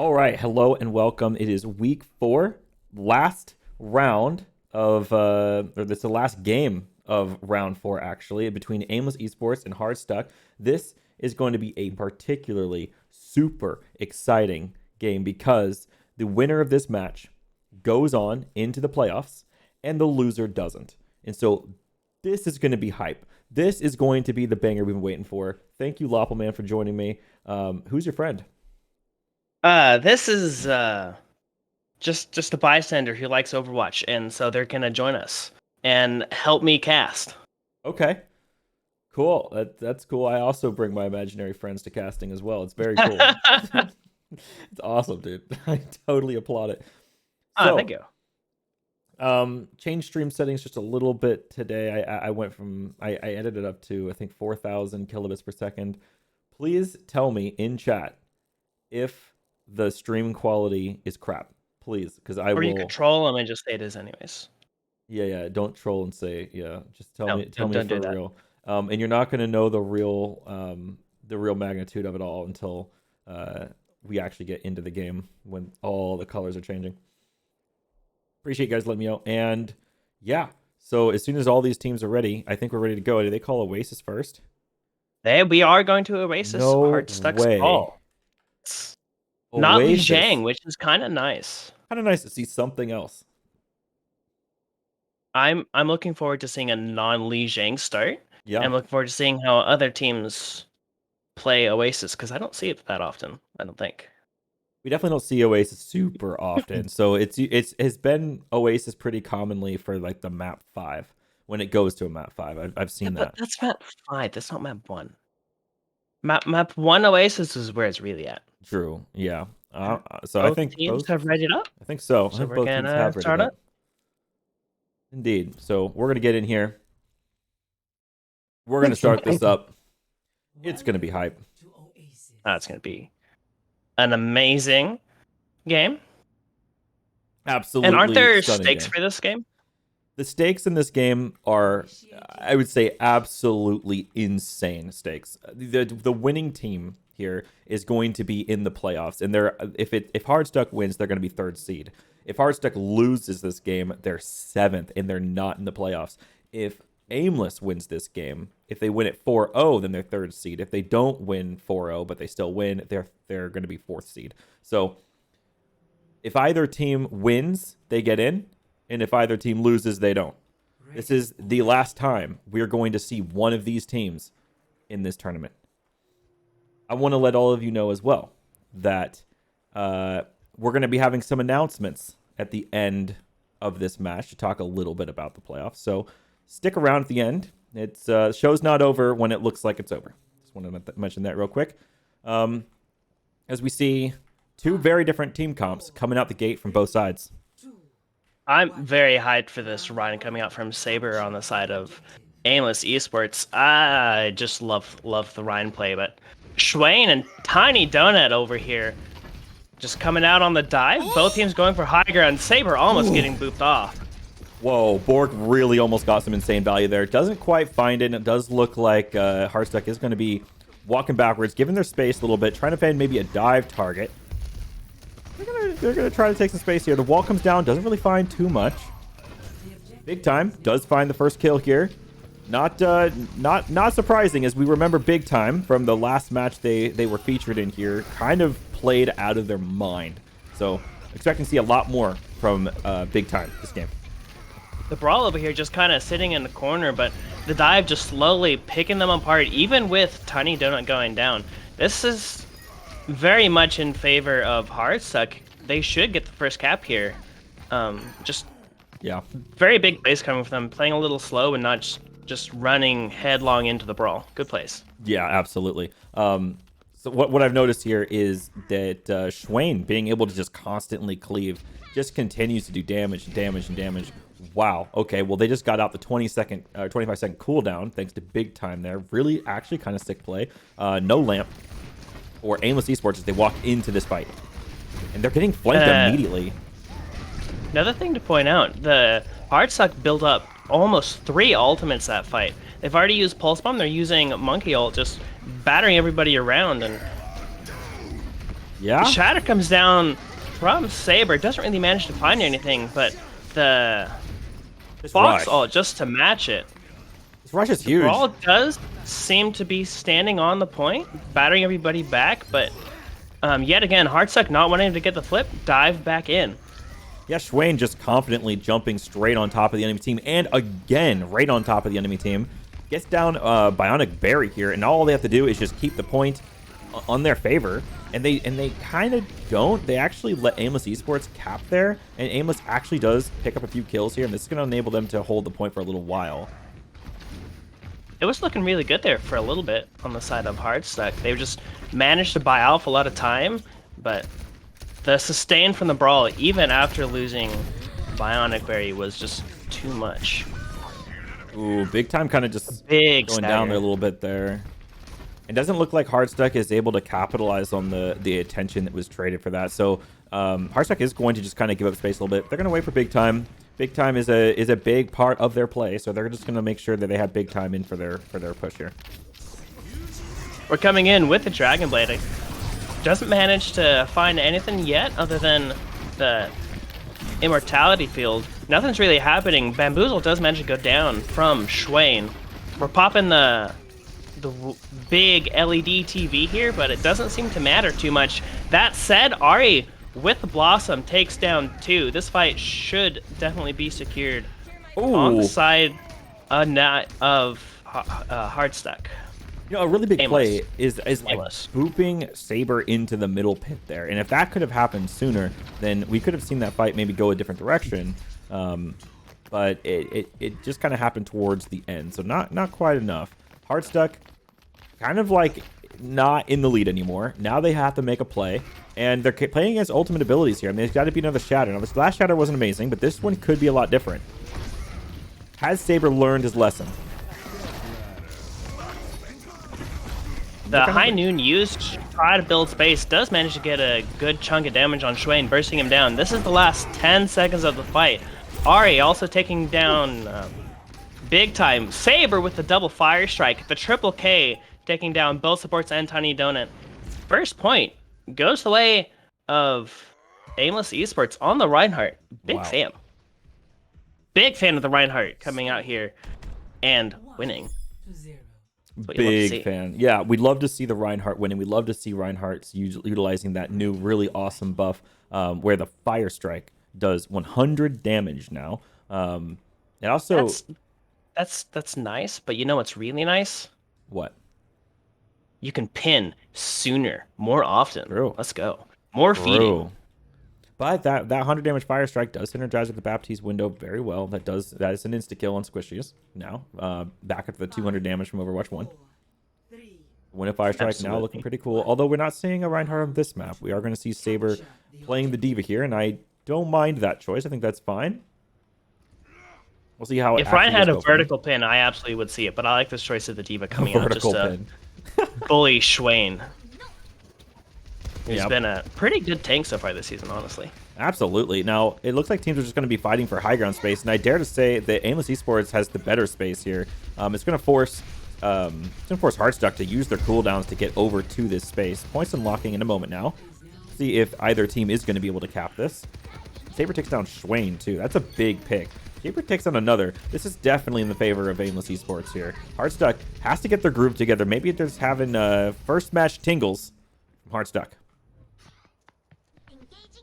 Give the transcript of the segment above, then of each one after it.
All right, hello and welcome. It is week 4, last round of, or this is the last game of round 4 actually, between Aimless eSports and Hardstuck. This is going to be a particularly super exciting game because the winner of this match goes on into the playoffs and the loser doesn't. And so this is going to be hype. This is going to be the banger we've been waiting for. Thank you, Loppelman, for joining me. Who's your friend? This is just a bystander who likes Overwatch, and so they're gonna join us and help me cast. Okay. Cool. That's cool. I also bring my imaginary friends to casting as well. It's very cool. It's awesome, dude. I totally applaud it. Thank So, you. change stream settings just a little bit today. I went from I edited it up to I think 4,000 kilobits per second. Please tell me in chat if the stream quality is crap. Please, because I Or you will. control them and just say it is anyways. Yeah. Don't troll and say yeah. Just tell No, me tell me don't for do that. real. And you're not gonna know the real magnitude of it all until we actually get into the game when all the colors are changing. Appreciate you guys letting me know. And yeah, so as soon as all these teams are ready, I think we're ready to go. Do they call Oasis first? We are going to Oasis No Hardstuck's way. ball. It's not Li Oasis. Jiang, which is kind of nice. Kind of nice to see something else. I'm looking forward to seeing a non-Li Jiang start. Yeah. I'm looking forward to seeing how other teams play Oasis because I don't see it that often. I don't think. We definitely don't see Oasis super often. So it's been Oasis pretty commonly for like the map 5 when it goes to a map 5. I've seen But that. that's map 5. That's not map 1. Map 1 Oasis is where it's really at. True. Yeah. So I Both think teams both. have readied up, I think so. I so think we're both teams gonna have ready start up. it. Indeed. So we're gonna get in here. We're gonna start this up. It's gonna be hype. It's gonna be an amazing game. Absolutely. And aren't there stunning stakes game. for this game? The stakes in this game are, I would say, absolutely insane stakes. The winning team here is going to be in the playoffs, and if Hardstuck wins, they're going to be 3rd seed. If Hardstuck loses this game, they're 7th, and they're not in the playoffs. If Aimless wins this game, if they win it 4-0, then they're 3rd seed. If they don't win 4-0, but they still win, they're going to be 4th seed. So if either team wins, they get in. And if either team loses, they don't. This is the last time we're going to see one of these teams in this tournament. I want to let all of you know as well that we're going to be having some announcements at the end of this match to talk a little bit about the playoffs. So stick around at the end. It's show's not over when it looks like it's over. Just want to mention that real quick. As we see 2 very different team comps coming out the gate from both sides. I'm very hyped for this run coming out from Saber on the side of Aimless Esports. I just love the Ryan play, but Schwain and Tiny Donut over here just coming out on the dive. Both teams going for high ground. Saber almost getting booped off. Whoa, Borg really almost got some insane value there. Doesn't quite find it, and it does look like Hardstuck is going to be walking backwards, giving their space a little bit, trying to find maybe a dive target. They're gonna try to take some space here. The wall comes down, doesn't really find too much. Big Time does find the first kill here. Not surprising, as we remember Big Time from the last match they were featured in here, kind of played out of their mind. So expecting to see a lot more from Big Time this game. The Brawl over here just kind of sitting in the corner, but the dive just slowly picking them apart, even with Tiny Donut going down. This is very much in favor of Hardstuck. They should get the first cap here. Just very big plays coming from them, playing a little slow and not just running headlong into the brawl. Good plays. Yeah, absolutely. So what I've noticed here is that Schwain being able to just constantly cleave just continues to do damage and damage and damage. Wow. Okay, well, they just got out the 25-second cooldown thanks to Big Time there. Really, actually kind of sick play. No lamp or Aimless eSports as they walk into this fight. And they're getting flanked immediately. Another thing to point out, the Hardstuck built up almost 3 ultimates that fight. They've already used Pulse Bomb, they're using Monkey Ult, just battering everybody around, and Yeah? Shatter comes down from Saber. Doesn't really manage to find anything, but the This Fox rush. ult just to match it. This rush is The huge. Brawl does seem to be standing on the point, battering everybody back, but yet again, Hardstuck not wanting to get the flip, dive back in. Yeah, Swain just confidently jumping straight on top of the enemy team, and again, right on top of the enemy team. Gets down Bionic Berry here, and all they have to do is just keep the point on their favor. And they kind of don't. They actually let Aimless eSports cap there, and Aimless actually does pick up a few kills here, and this is going to enable them to hold the point for a little while. It was looking really good there for a little bit on the side of Hardstuck. They just managed to buy off a lot of time, but the sustain from the Brawl, even after losing Bionic Berry, was just too much. Ooh, Big Time kind of just Big going stagger. down there a little bit there. It doesn't look like Hardstuck is able to capitalize on the attention that was traded for that. So Hardstuck is going to just kind of give up space a little bit. They're going to wait for Big Time. Big Time is a big part of their play, so they're just going to make sure that they have Big Time in for their push here. We're coming in with the Dragon Blade. Doesn't manage to find anything yet other than the Immortality Field. Nothing's really happening. Bamboozle does manage to go down from Swain. We're popping the big LED TV here, but it doesn't seem to matter too much. That said, Ari with the Blossom takes down 2. This fight should definitely be secured on the side of Hardstuck. You know, a really big Aimless. play is like booping Saber into the middle pit there. And if that could have happened sooner, then we could have seen that fight maybe go a different direction. But it just kind of happened towards the end. So not quite enough. Hardstuck kind of like not in the lead anymore. Now they have to make a play. And they're playing against ultimate abilities here. I mean, there's got to be another Shatter. Now, this last Shatter wasn't amazing, but this one could be a lot different. Has Saber learned his lesson? The High Noon used to try to build space, does manage to get a good chunk of damage on Swain, bursting him down. This is the last 10 seconds of the fight. Ari also taking down Big Time. Saber with the double fire strike. The triple K taking down both supports and Tiny Donut. First point goes the way of Aimless eSports on the Reinhardt. Big fan. Big fan of the Reinhardt coming out here and winning. Big fan. Yeah, we'd love to see the Reinhardt winning. We'd love to see Reinhardt's utilizing that new really awesome buff where the Fire Strike does 100 damage now. It also... That's nice, but you know what's really nice? What? You can pin sooner, more often. True. Let's go. More feeding. But that 100 damage Fire Strike does synergize with the Baptiste window very well. That is an insta-kill on Squishies now. Back at the 200 damage from Overwatch 1. Win a Fire Strike now looking pretty cool. Although we're not seeing a Reinhardt on this map. We are going to see Saber playing the D.Va here, and I don't mind that choice. I think that's fine. We'll see how it If Ryan had a vertical pin, I absolutely would see it, but I like this choice of the D.Va coming out just to bully Swain. He's been a pretty good tank so far this season, honestly. Absolutely. Now, it looks like teams are just going to be fighting for high ground space, and I dare to say that Aimless eSports has the better space here. It's going to force Hardstuck to use their cooldowns to get over to this space. Points unlocking in a moment now. See if either team is going to be able to cap this. Saber takes down Swain, too. That's a big pick. Saber takes on another. This is definitely in the favor of Aimless eSports here. Hardstuck has to get their groove together. Maybe they're just having first match tingles from Hardstuck.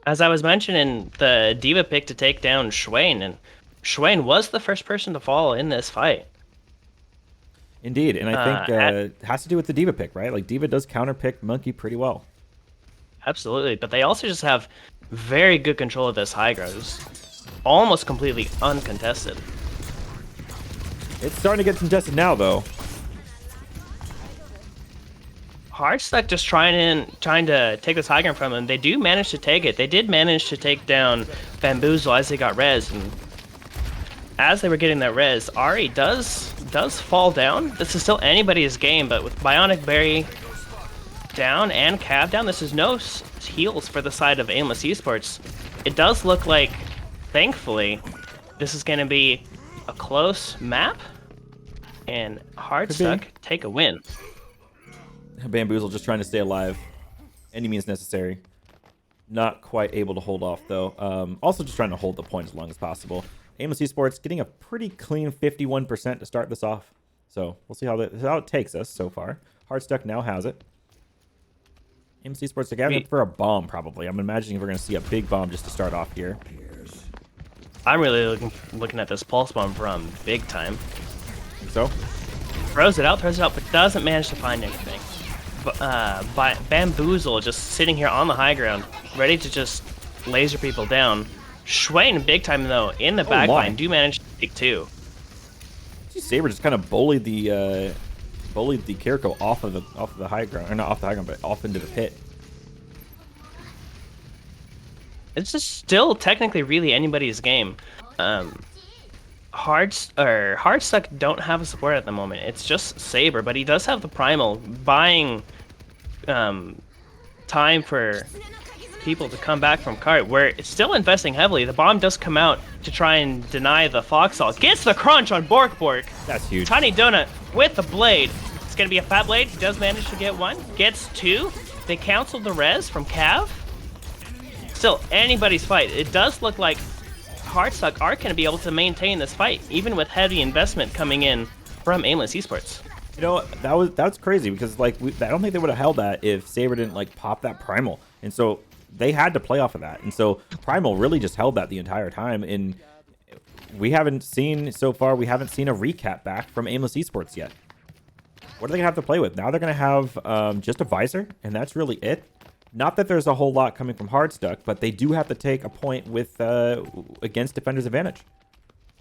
As I was mentioning, the D.Va pick to take down Swain, and Swain was the first person to fall in this fight. Indeed, and I think it has to do with the D.Va pick, right? Like, D.Va does counter pick Monkey pretty well. Absolutely, but they also just have very good control of this high ground. It's almost completely uncontested. It's starting to get contested now, though. Hardstuck just trying to take this high ground from him. They do manage to take it. They did manage to take down Bamboozle as they got res, and as they were getting that res, Ari does fall down. This is still anybody's game, but with Bionic Berry down and Cav down, this is no heals for the side of Aimless eSports. It does look like, thankfully, this is going to be a close map, and Hardstuck take a win. Bamboozle just trying to stay alive. any means necessary. Not quite able to hold off, though. Also just trying to hold the point as long as possible. Aimless eSports getting a pretty clean 51% to start this off. So we'll see how it takes us so far. Hardstuck now has it. Aimless eSports together for a bomb, probably. I'm imagining we're going to see a big bomb just to start off here. I'm really looking at this pulse bomb from big time. Think so? Throws it out, but doesn't manage to find anything. Bamboozle just sitting here on the high ground, ready to just laser people down. Schwain big time though in the backline do manage to take 2. See, Saber just kind of bullied the Kiriko off of the high ground, or not off the high ground, but off into the pit. It's just still technically really anybody's game. Hardstuck don't have a support at the moment. It's just Saber, but he does have the primal, buying time for people to come back from cart, where it's still investing heavily. The bomb does come out to try and deny the Foxhole. Gets the crunch on Bork. That's huge. Tiny Donut with the blade. It's gonna be a fat blade. He does manage to get 1. Gets 2. They canceled the res from Cav. Still anybody's fight. It does look like Hardstuck are going to be able to maintain this fight, even with heavy investment coming in from Aimless eSports. You know, that's crazy, because like I don't think they would have held that if Saber didn't like pop that primal, and so they had to play off of that, and so primal really just held that the entire time. And we haven't seen so far. We haven't seen a recap back from Aimless eSports yet. What are they gonna have to play with now? They're gonna have just a visor, and that's really it. Not that there's a whole lot coming from Hardstuck, but they do have to take a point with against Defender's advantage.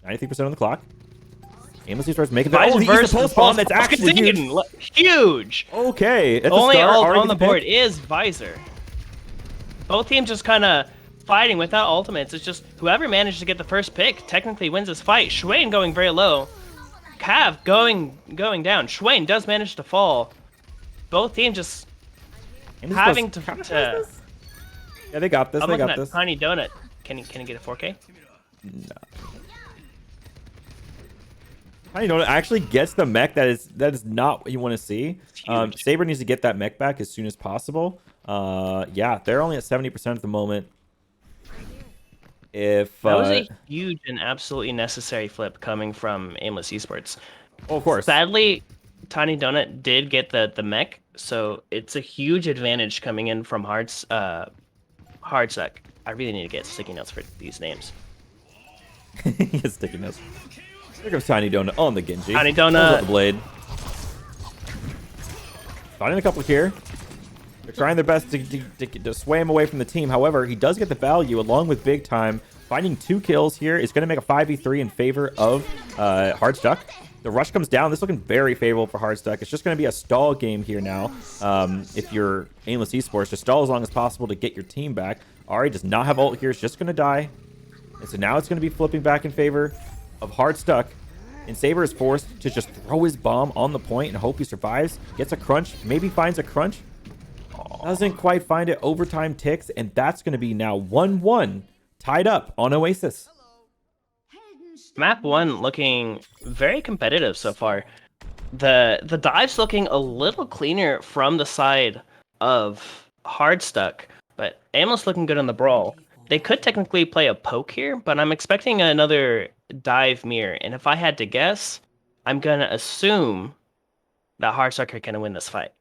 93% on the clock. Aimless eSports making the versus pulse bomb. That's actually huge. Okay, at only the start, ult on the board is Visor. Both teams just kind of fighting without ultimates. It's just whoever managed to get the first pick technically wins this fight. Schwain going very low. Cav going down. Schwain does manage to fall. Both teams just having to yeah, they got this. I'm they looking got at this. Tiny Donut. Can he get a 4K? No. Tiny Donut actually gets the mech. That is not what you want to see. Saber needs to get that mech back as soon as possible. Yeah, they're only at 70% at the moment. If that was a huge and absolutely necessary flip coming from Aimless eSports. Oh, of course. Sadly, Tiny Donut did get the mech, so it's a huge advantage coming in from Hardstuck. I really need to get sticky notes for these names. Yes, sticky notes. Here comes Tiny Donut on the Genji. Tiny Donut. The blade. Finding a couple here. They're trying their best to sway him away from the team. However, he does get the value along with Big Time. Finding 2 kills here is going to make a 5v3 in favor of Hardstuck. The rush comes down. This is looking very favorable for Hardstuck. It's just going to be a stall game here now. If you're Aimless eSports, just stall as long as possible to get your team back. Ahri does not have ult here. It's just going to die. And so now it's going to be flipping back in favor of Hardstuck. And Saber is forced to just throw his bomb on the point and hope he survives. Gets a crunch. Maybe finds a crunch. Doesn't quite find it. Overtime ticks. And that's going to be now 1-1. Tied up on Oasis. Map 1 looking very competitive so far. The dive's looking a little cleaner from the side of Hardstuck, but Aimless looking good on the brawl. They could technically play a poke here, but I'm expecting another dive mirror, and if I had to guess, I'm gonna assume that Hardstuck are gonna win this fight.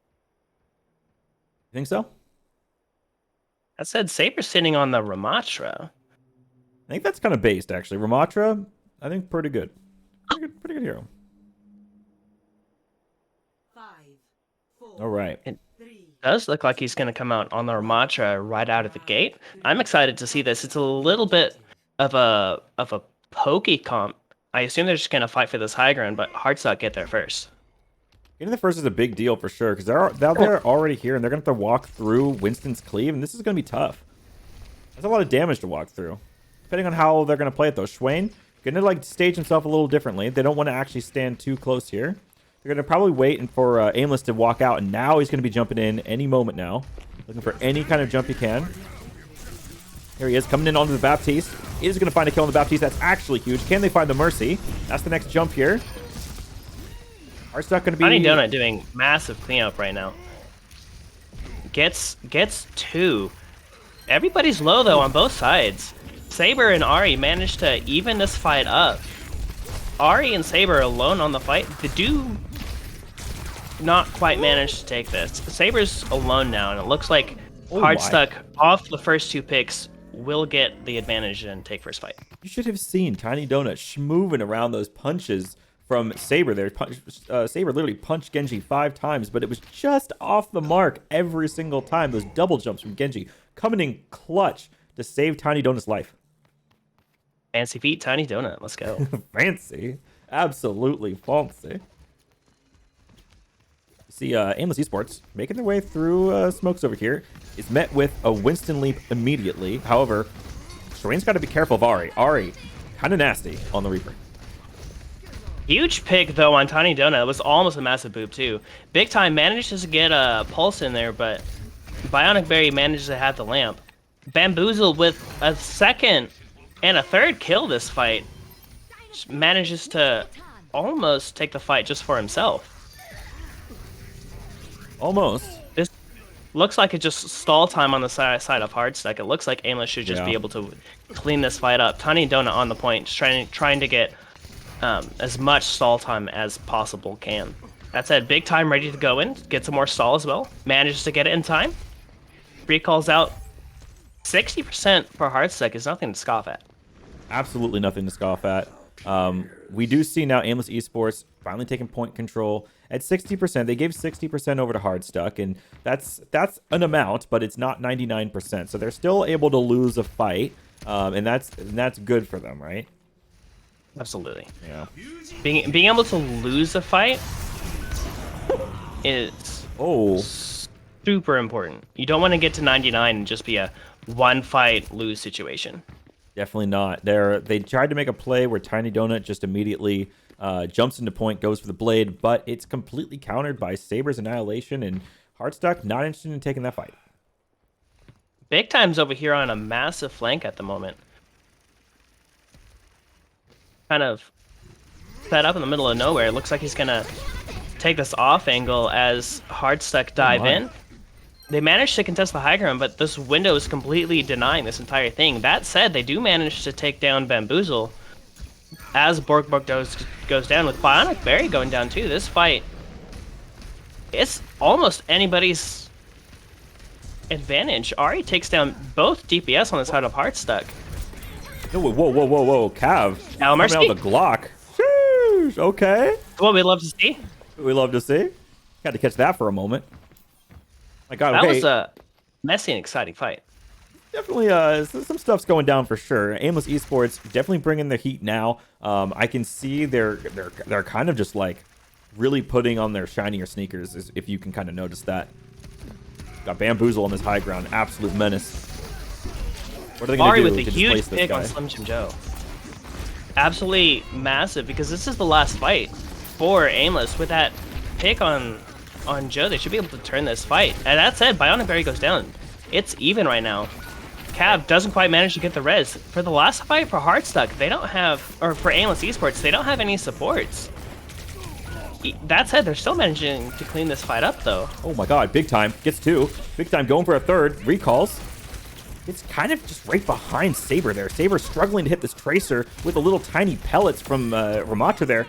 You think so? That said, Saber's sitting on the Ramatra. I think that's kind of based, actually. Ramatra, I think pretty good. Pretty good hero. 5, 4, All right. It does look like he's going to come out on the Ramatra right out of the gate. I'm excited to see this. It's a little bit of a pokey comp. I assume they're just going to fight for this high ground, but Hardstuck get there first. Getting the first is a big deal for sure, because they're already here, and they're going to have to walk through Winston's cleave, and this is going to be tough. That's a lot of damage to walk through. Depending on how they're going to play it, though. Schwain going to like stage himself a little differently. They don't want to actually stand too close here. They're going to probably wait for Aimless to walk out, and now he's going to be jumping in any moment now. Looking for any kind of jump he can. Here he is, coming in onto the Baptiste. He is going to find a kill on the Baptiste. That's actually huge. Can they find the Mercy? That's the next jump here. Hardstuck going to be... Tiny Donut doing massive cleanup right now. Gets 2. Everybody's low though on both sides. Saber and Ari managed to even this fight up. Ari and Saber alone on the fight. They do not quite manage to take this. Saber's alone now, and it looks like Hardstuck off the first 2 picks will get the advantage and take first fight. You should have seen Tiny Donut schmoving around those punches from Saber there. Saber literally punched Genji 5 times, but it was just off the mark every single time. Those double jumps from Genji coming in clutch to save Tiny Donut's life. Fancy feet, Tiny Donut. Let's go. Fancy. Absolutely fancy. See, Aimless eSports making their way through smokes over here. Is met with a Winston leap immediately. However, Shireen's got to be careful of Ari. Ari, kind of nasty on the Reaper. Huge pick, though, on Tiny Donut. It was almost a massive boop, too. Big Time manages to get a pulse in there, but Bionic Berry manages to have the lamp. Bamboozle with a second and a third kill this fight. Just manages to almost take the fight just for himself. Almost. This looks like it just stall time on the side of Hardstuck. It looks like Aimless should just be able to clean this fight up. Tiny Donut on the point, just trying to get as much stall time as possible can. That said, Big Time ready to go in, get some more stall as well. Manages to get it in time. Recalls out. 60% for Hardstuck is nothing to scoff at. Absolutely nothing to scoff at. We do see now Aimless eSports finally taking point control at 60%. They gave 60% over to Hardstuck, and that's an amount, but it's not 99%. So they're still able to lose a fight, and that's good for them, right? Absolutely. Yeah. Being able to lose a fight is super important. You don't want to get to 99 and just be a one fight lose situation. Definitely not. They tried to make a play where Tiny Donut just immediately jumps into point, goes for the blade, but it's completely countered by Saber's Annihilation, and Hardstuck not interested in taking that fight. Big Time's over here on a massive flank at the moment. Kind of set up in the middle of nowhere. It looks like he's gonna take this off angle as Hardstuck dive in. They managed to contest the high ground, but this window is completely denying this entire thing. That said, they do manage to take down Bamboozle as Borg goes down, with Bionic Berry going down too. This fight, it's almost anybody's advantage. Ari takes down both DPS on the side of Hardstuck. Whoa. Cav. Now, Mercy. Coming out the Glock. Sheesh, okay. What we love to see. We love to see. Got to catch that for a moment. My God, That okay. was a messy and exciting fight. Definitely, some stuff's going down for sure. Aimless eSports definitely bringing the heat now. I can see they're kind of just like really putting on their shinier sneakers, if you can kind of notice that. Got Bamboozle on this high ground, absolute menace. What are they going to do with to a huge displace this pick guy? on Slim Jim Joe. Absolutely massive, because this is the last fight for Aimless. With that pick on Joe, they should be able to turn this fight. And that said, Bionic Berry goes down. It's even right now. Cav doesn't quite manage to get the res. For the last fight for Hardstuck, they don't have, or for Aimless eSports, they don't have any supports. That said, they're still managing to clean this fight up, though. Oh my God, Big Time gets 2. Big Time going for a 3rd. Recalls. It's kind of just right behind Saber there. Saber struggling to hit this Tracer with the little tiny pellets from Ramatra there.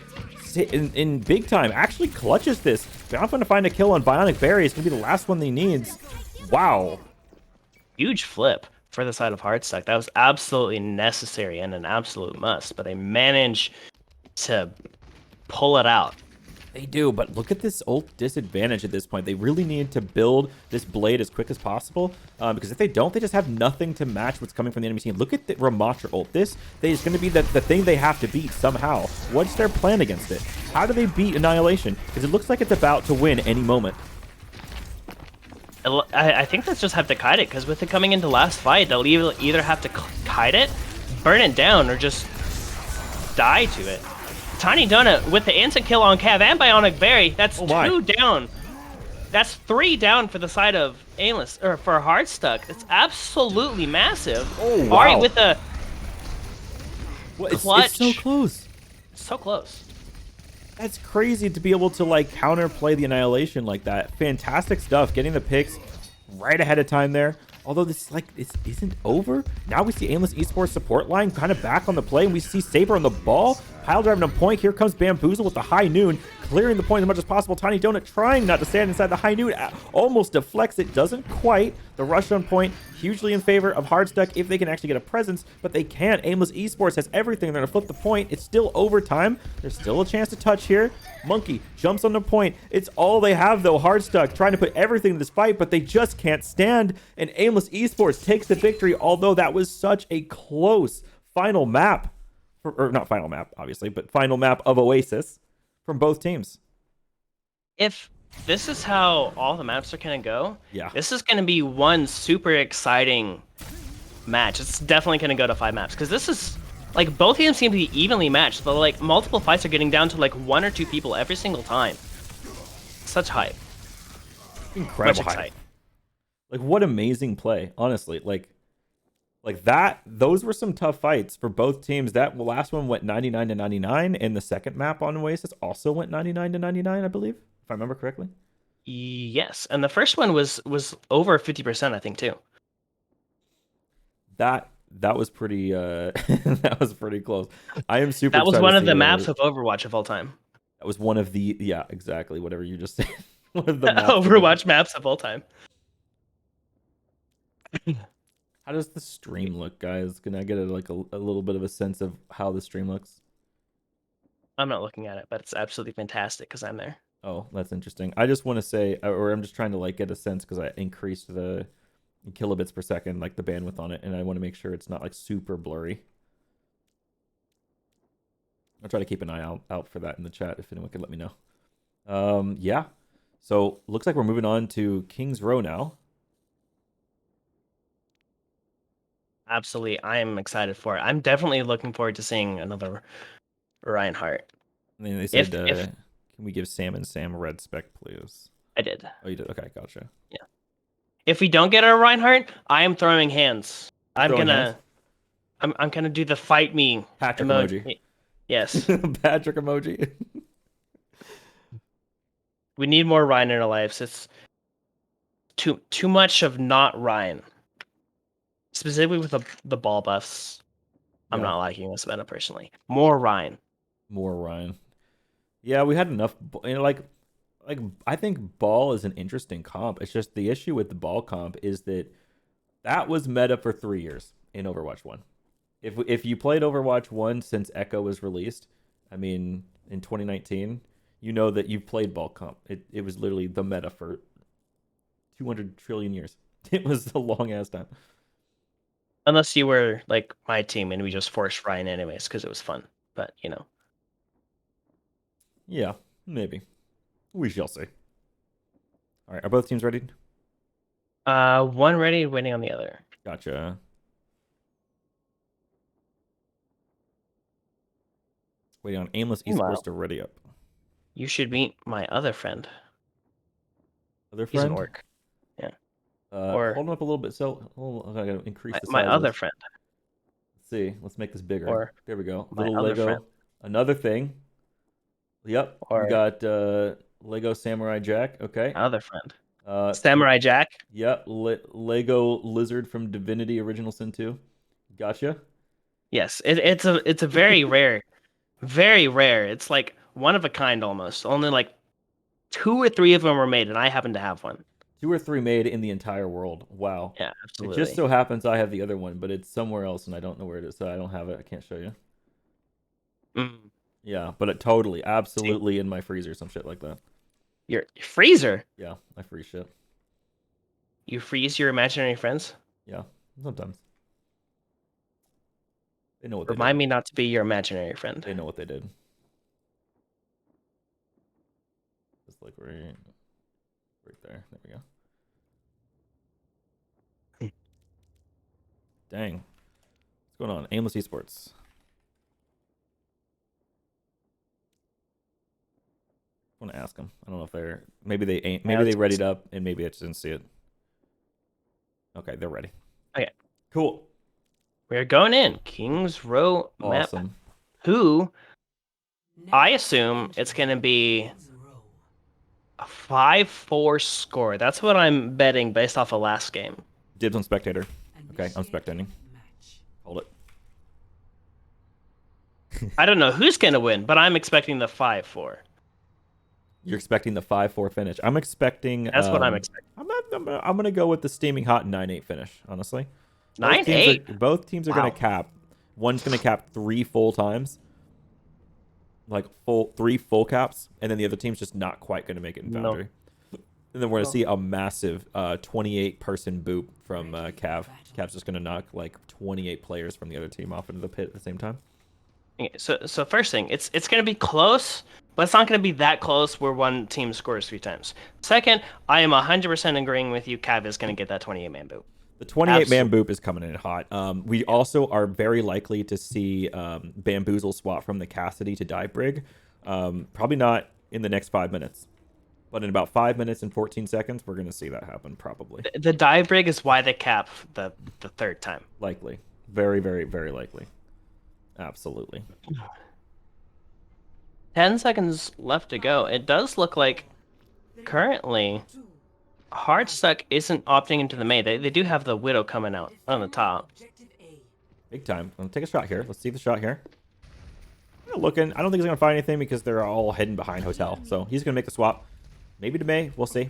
In Big Time actually clutches this. They're not going to find a kill on Bionic Berry. It's going to be the last one they need. Wow. Huge flip for the side of Hardstuck. That was absolutely necessary and an absolute must, but they manage to pull it out. They do, but look at this ult disadvantage at this point. They really need to build this blade as quick as possible, because if they don't, they just have nothing to match what's coming from the enemy team. Look at the Ramatra ult. This is going to be the thing they have to beat somehow. What's their plan against it? How do they beat Annihilation? Because it looks like it's about to win any moment. I think they just have to kite it, because with it coming into last fight, they'll either have to kite it, burn it down, or just die to it. Tiny Donut with the instant kill on Cav and Bionic Berry. That's 2 down. That's 3 down for the side of Aimless, or for Hardstuck. It's absolutely massive. Oh, wow. Ari with the clutch. It's so close. So close. That's crazy to be able to like counterplay the Annihilation like that. Fantastic stuff. Getting the picks right ahead of time there. Although this isn't over. Now we see Aimless eSports support line kind of back on the play, and we see Saber on the ball. Pile driving a point. Here comes Bamboozle with the high noon, clearing the point as much as possible. Tiny Donut trying not to stand inside the high noon. Almost deflects it. Doesn't quite. The rush on point hugely in favor of Hardstuck if they can actually get a presence, but they can't. Aimless eSports has everything. They're going to flip the point. It's still overtime. There's still a chance to touch here. Monkey jumps on the point. It's all they have, though. Hardstuck trying to put everything in this fight, but they just can't stand. And Aimless eSports takes the victory, although that was such a close final map. Or not final map, obviously, but final map of Oasis from both teams. If this is how all the maps are going to go, yeah, this is going to be one super exciting match. It's definitely going to go to 5 maps, because this is, like, both teams seem to be evenly matched, but, like, multiple fights are getting down to, like, 1 or 2 people every single time. Such hype. Incredible hype. Like, what amazing play, honestly. Like that, those were some tough fights for both teams. That last one went 99 to 99, and the second map on Oasis also went 99 to 99, I believe, if I remember correctly. Yes, and the first one was over 50%, I think, too. That was pretty that was pretty close. I am super. That was excited one to of the see maps of Overwatch of all time. That was one of the exactly whatever you just said. One of the Overwatch maps of all time. How does the stream look, guys? Can I get a little bit of a sense of how the stream looks? I'm not looking at it, but it's absolutely fantastic because I'm there. Oh, that's interesting. I just want to say, or I'm just trying to get a sense because I increased the kilobits per second, like the bandwidth on it, and I want to make sure it's not like super blurry. I'll try to keep an eye out for that in the chat if anyone could let me know. Yeah. So looks like we're moving on to King's Row now. Absolutely, I am excited for it. I'm definitely looking forward to seeing another Reinhardt. And then they said, can we give Sam and Sam red spec, please? I did. Oh, you did? Okay, gotcha. Yeah. If we don't get a Reinhardt, I am throwing hands. I'm gonna do the fight me Patrick emoji. Yes. Patrick emoji. We need more Ryan in our lives. It's too much of not Ryan. Specifically with the ball buffs, I'm not liking this meta personally. More Ryan. More Ryan. Yeah, we had enough. Like I think ball is an interesting comp. It's just the issue with the ball comp is that was meta for 3 years in Overwatch 1. If you played Overwatch 1 since Echo was released, I mean, in 2019, you know that you've played ball comp. It was literally the meta for 200 trillion years. It was a long ass time. Unless you were like my team and we just forced Ryan anyways because it was fun. But, you know. Yeah, maybe. We shall see. All right, are both teams ready? One ready, waiting on the other. Gotcha. Waiting on Aimless eSports to ready up. You should meet my other friend. Other friend? He's an orc. Yeah. Hold him up a little bit. So I gotta increase the size. My other friend. Let's see. Let's make this bigger. There we go. My little other Lego. friend. Another thing. Yep. We got Lego Samurai Jack. Okay. My other friend. Samurai Jack. Yep. Lego Lizard from Divinity Original Sin 2. Gotcha. Yes. It's a very rare. Very rare. It's like one of a kind almost. Only like 2 or 3 of them were made, and I happen to have one. 2 or 3 made in the entire world. Wow. Yeah, absolutely. It just so happens I have the other one, but it's somewhere else, and I don't know where it is, so I don't have it. I can't show you. Yeah, but it totally, absolutely in my freezer, some shit like that. Your freezer? Yeah, I freeze shit. You freeze your imaginary friends? Yeah, sometimes. They know what they did. Remind me not to be your imaginary friend. They know what they did. Just like right there. There we go. Dang. What's going on? Aimless eSports. I want to ask them. I don't know if they're maybe they readied up and maybe I just didn't see it. Okay, they're ready. Okay. Cool. We're going in. King's Row map. Awesome. Who I assume it's gonna be A 5-4 score. That's what I'm betting based off of last game. Dibs on spectator. Okay, I'm spectating. Hold it. I don't know who's going to win, but I'm expecting the 5-4. You're expecting the 5-4 finish. I'm expecting. That's what I'm expecting. I'm gonna go with the steaming hot 9-8 finish. Honestly, 9-8. Both teams are Wow. gonna cap. One's gonna cap 3 full times, like 3 full caps, and then the other team's just not quite gonna make it in Foundry. And then we're gonna see a massive 28-person boop from Cav. Cav's just gonna knock like 28 players from the other team off into the pit at the same time. Okay, so first thing, it's going to be close, but it's not going to be that close where one team scores 3 times. Second, I am 100% agreeing with you. Cav is going to get that 28-man boop. The 28-man boop is coming in hot. We also are very likely to see Bamboozle swap from the Cassidy to Dive Brig. Probably not in the next 5 minutes, but in about 5 minutes and 14 seconds, we're going to see that happen probably. The Dive Brig is why they cap the 3rd time. Likely. Very, very, very likely. Absolutely. 10 seconds left to go. It does look like currently Hardstuck isn't opting into the May. They do have the Widow coming out on the top. Big time. I'm gonna take a shot here. Let's see the shot here. Looking. I don't think he's gonna find anything because they're all hidden behind Hotel. So he's gonna make the swap. Maybe to May. We'll see.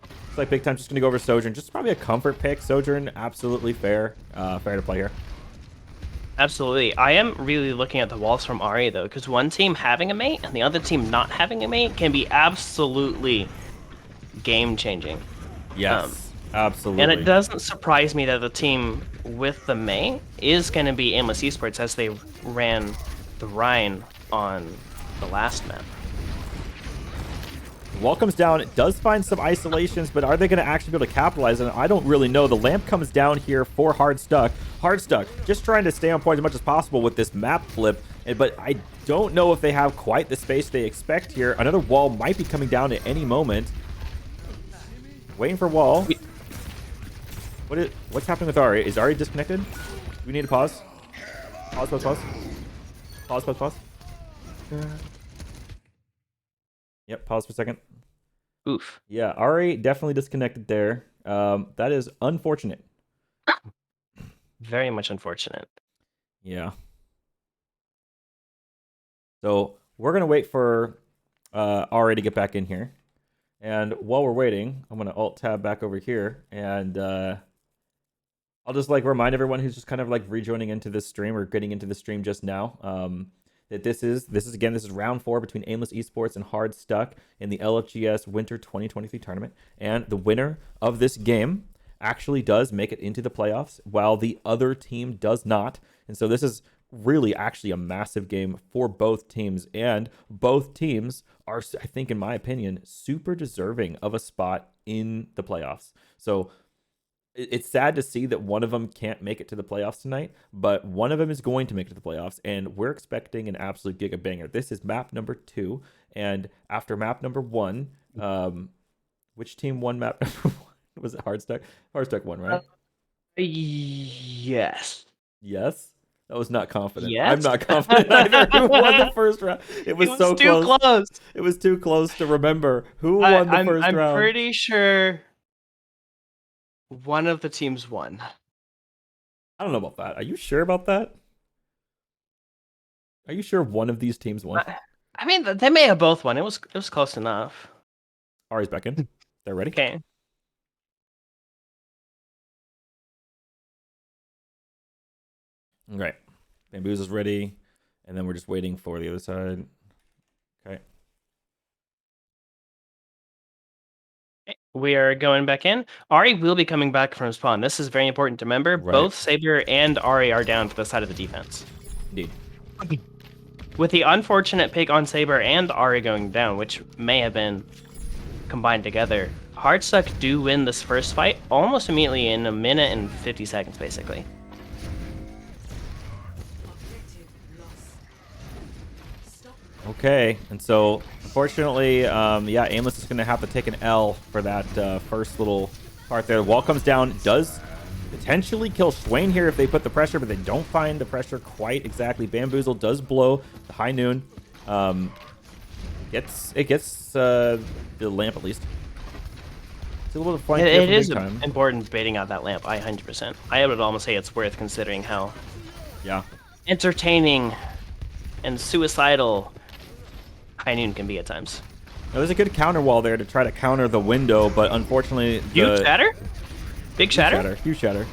Looks like Big Time's just gonna go over Sojourn. Just probably a comfort pick. Sojourn, absolutely fair. Fair to play here. Absolutely. I am really looking at the walls from Ari, though, because one team having a mate and the other team not having a mate can be absolutely game-changing. Yes, absolutely. And it doesn't surprise me that the team with the mate is going to be Aimless eSports, as they ran the Rhine on the last map. Wall comes down. It does find some isolations, but are they going to actually be able to capitalize on it? I don't really know. The lamp comes down here for Hardstuck. Hardstuck just trying to stay on point as much as possible with this map flip, but I don't know if they have quite the space they expect here. Another wall might be coming down at any moment. Waiting for wall. What's happening with Ari? Is Ari disconnected? Do we need to pause? Pause, pause, pause. Pause, pause, pause. Yep, pause for a second. Oof. Yeah, Ari definitely disconnected there. That is unfortunate. Very much unfortunate. Yeah. So we're going to wait for Ari to get back in here. And while we're waiting, I'm going to alt-tab back over here. And I'll just like remind everyone who's just kind of like rejoining into this stream or getting into the stream just now. That this is round 4 between Aimless eSports and Hardstuck in the LFGS Winter 2023 tournament, and the winner of this game actually does make it into the playoffs, while the other team does not. And so this is really actually a massive game for both teams, and both teams are, I think, in my opinion, super deserving of a spot in the playoffs. So it's sad to see that one of them can't make it to the playoffs tonight, but one of them is going to make it to the playoffs, and we're expecting an absolute giga banger. This is map number 2, and after map number 1, which team won map number 1? Was it Hardstuck? Hardstuck won, right? Yes. Yes? That was not confident. Yes? I'm not confident either. Who won the first round? It was so too close. It was too close to remember. Who won the first round? I'm pretty sure one of the teams won. I don't know about that. Are you sure about that? Are you sure one of these teams won? I mean, they may have both won. It was close enough. Ari's back in. They're ready? Okay. Right. Bamboos is ready, and then we're just waiting for the other side. Okay. We are going back in. Ari will be coming back from spawn. This is very important to remember. Right. Both Saber and Ari are down to the side of the defense. Indeed. With the unfortunate pick on Saber and Ari going down, which may have been combined together, Hardstuck do win this first fight almost immediately in 1 minute and 50 seconds, basically. Okay, and so unfortunately, yeah, Aimless is going to have to take an L for that first little part there. The wall comes down, does potentially kill Swain here if they put the pressure, but they don't find the pressure quite exactly. Bamboozle does blow the high noon. Can gets the lamp at least. It's a little bit of flank It, here it for is big time. important baiting out that lamp. I 100%. I would almost say it's worth considering how Yeah. entertaining and suicidal High Noon can be at times. Now, there's a good counter wall there to try to counter the window, but unfortunately, Huge shatter? Big shatter? Huge shatter.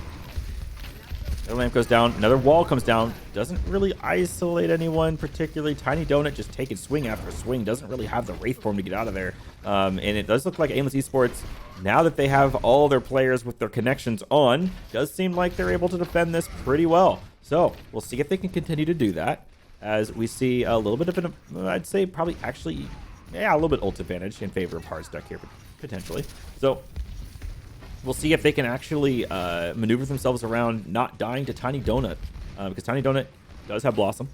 The lamp goes down. Another wall comes down. Doesn't really isolate anyone particularly. Tiny Donut just taking swing after swing. Doesn't really have the Wraith form to get out of there. And it does look like Aimless eSports, now that they have all their players with their connections on, does seem like they're able to defend this pretty well. So we'll see if they can continue to do that, as we see a little bit of an, I'd say probably actually, yeah, a little bit ult advantage in favor of Hardstuck here, potentially. So we'll see if they can actually maneuver themselves around not dying to Tiny Donut, because Tiny Donut does have Blossom.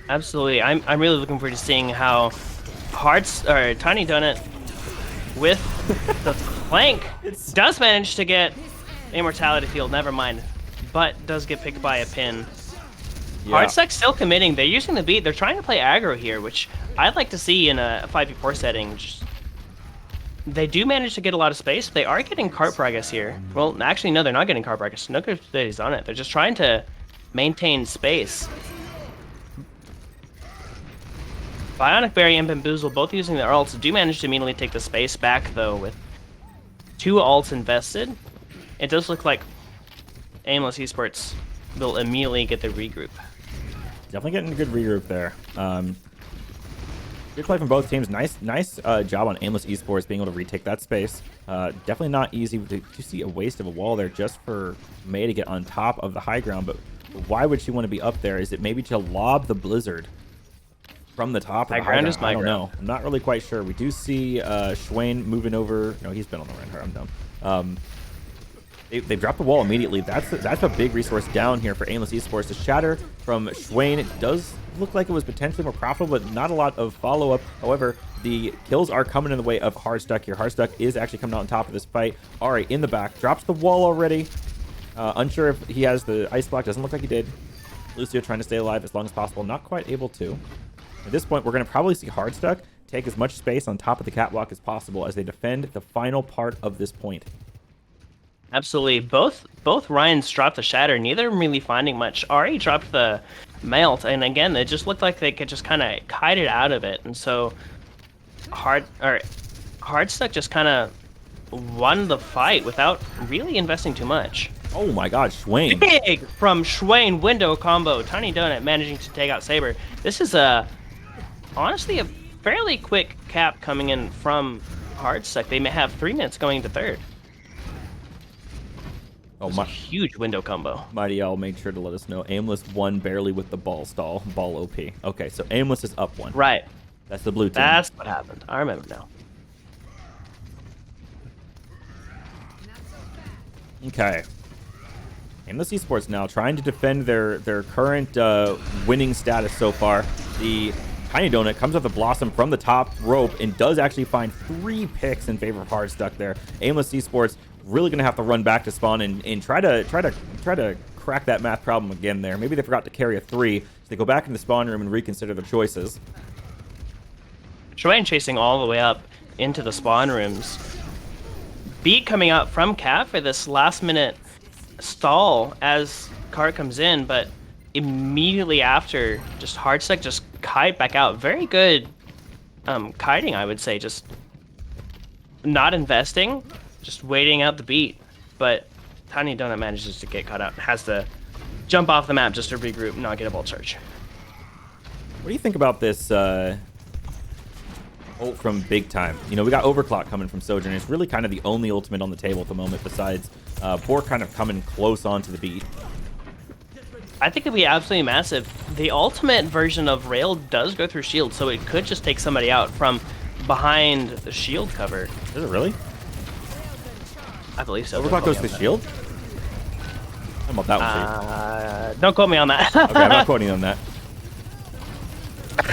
Absolutely. I'm really looking forward to seeing how Tiny Donut with the flank does manage to get Immortality Field, never mind, but does get picked by a pin. Yeah. Hardstuck still committing. They're using the beat. They're trying to play aggro here, which I'd like to see in a 5v4 setting. They do manage to get a lot of space. They are getting cart progress here. Well, actually, no, they're not getting cart progress. No good studies on it. They're just trying to maintain space. Bionic Berry and Bamboozle, both using their ults, do manage to immediately take the space back, though, with 2 ults invested. It does look like Aimless eSports will immediately get the regroup. Definitely getting a good regroup there. Good play from both teams. Nice job on Aimless eSports being able to retake that space. Definitely not easy to see a waste of a wall there just for Mei to get on top of the high ground. But why would she want to be up there? Is it maybe to lob the blizzard from the top of the high ground? I don't know. I'm not really quite sure. We do see Schwain moving over. No, he's been on the run here. I'm done. They dropped the wall immediately. That's a big resource down here for Aimless eSports. The shatter from Schwain, it does look like it was potentially more profitable, but not a lot of follow-up. However, the kills are coming in the way of Hardstuck here. Hardstuck is actually coming out on top of this fight. Ari in the back, drops the wall already. Unsure if he has the ice block. Doesn't look like he did. Lucio trying to stay alive as long as possible. Not quite able to. At this point, we're going to probably see Hardstuck take as much space on top of the catwalk as possible as they defend the final part of this point. Absolutely. Both Ryans dropped the shatter. Neither of them really finding much. Ari dropped the melt, and again, it just looked like they could just kind of kite it out of it. And so Hardstuck just kind of won the fight without really investing too much. Oh my god, Schwain. Big from Schwain window combo. Tiny Donut managing to take out Saber. This is honestly a fairly quick cap coming in from Hardstuck. They may have 3 minutes going into third. Oh, my huge window combo. Mighty L made sure to let us know. Aimless won barely with the ball stall. Ball OP. Okay, so Aimless is up 1. Right. That's the blue team. That's what happened. I remember now. Okay. Aimless eSports now trying to defend their current winning status so far. The Tiny Donut comes with a Blossom from the top rope and does actually find 3 picks in favor of Hardstuck there. Aimless eSports really gonna have to run back to spawn and try to crack that math problem again there. Maybe they forgot to carry a 3, so they go back in the spawn room and reconsider their choices. Schwain chasing all the way up into the spawn rooms. Beat coming out from Cat for this last minute stall as Cart comes in, but immediately after, just Hardstuck just kite back out. Very good kiting, I would say. Just not investing, just waiting out the beat. But Tiny Donut manages to get caught out. Has to jump off the map just to regroup, not get a ball charge. What do you think about this ult from Big Time? You know, we got Overclock coming from Sojourner. It's really kind of the only ultimate on the table at the moment, besides Bork kind of coming close onto the beat. I think it'd be absolutely massive. The ultimate version of Rail does go through shield, so it could just take somebody out from behind the shield cover. Is it really? I believe so. Overclock goes to the shield? How about that one? Don't quote me on that. Okay, I'm not quoting on that.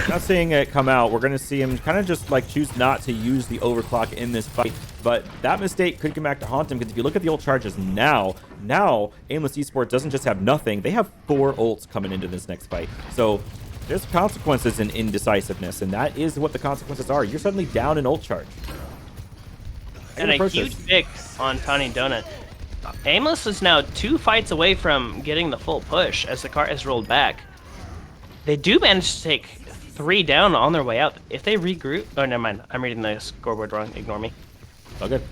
Not seeing it come out. We're going to see him kind of just like choose not to use the overclock in this fight. But that mistake could come back to haunt him, because if you look at the ult charges now Aimless eSports doesn't just have nothing. They have 4 ults coming into this next fight. So There's consequences in indecisiveness, and that is what the consequences are. You're suddenly down an ult charge. And a huge pick on Tiny Donut. Aimless is now 2 fights away from getting the full push as the cart has rolled back. They do manage to take 3 down on their way out. If they regroup... Oh, never mind. I'm reading the scoreboard wrong. Ignore me. Oh, good.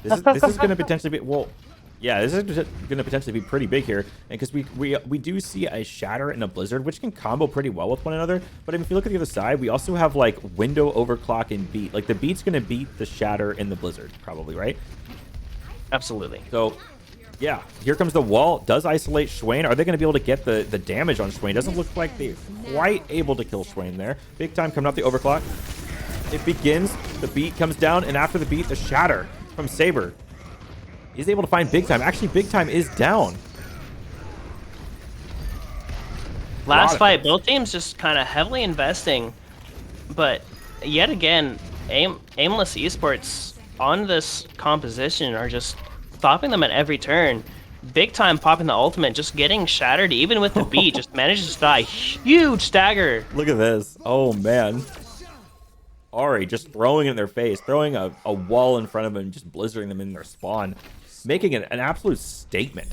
This is going to potentially be... Well, yeah, this is going to potentially be pretty big here. And because we do see a Shatter and a Blizzard, which can combo pretty well with one another. But I mean, if you look at the other side, we also have, like, Window, Overclock, and Beat. Like, the Beat's going to beat the Shatter and the Blizzard, probably, right? Absolutely. So... yeah, here comes the wall. Does isolate Swain. Are they going to be able to get the damage on Swain? Doesn't look like they're quite able to kill Swain there. Big time coming up the overclock. It begins. The beat comes down, and after the beat, the shatter from Saber. He's able to find Big Time. Actually, Big Time is down. Last fight, both teams just kind of heavily investing, but yet again, Aimless eSports on this composition are just stopping them at every turn. Big Time popping the ultimate, just getting shattered even with the beat, just manages to die. Huge stagger. Look at this. Oh, man. Ari just throwing it in their face, throwing a wall in front of them, just blizzarding them in their spawn, making it an absolute statement.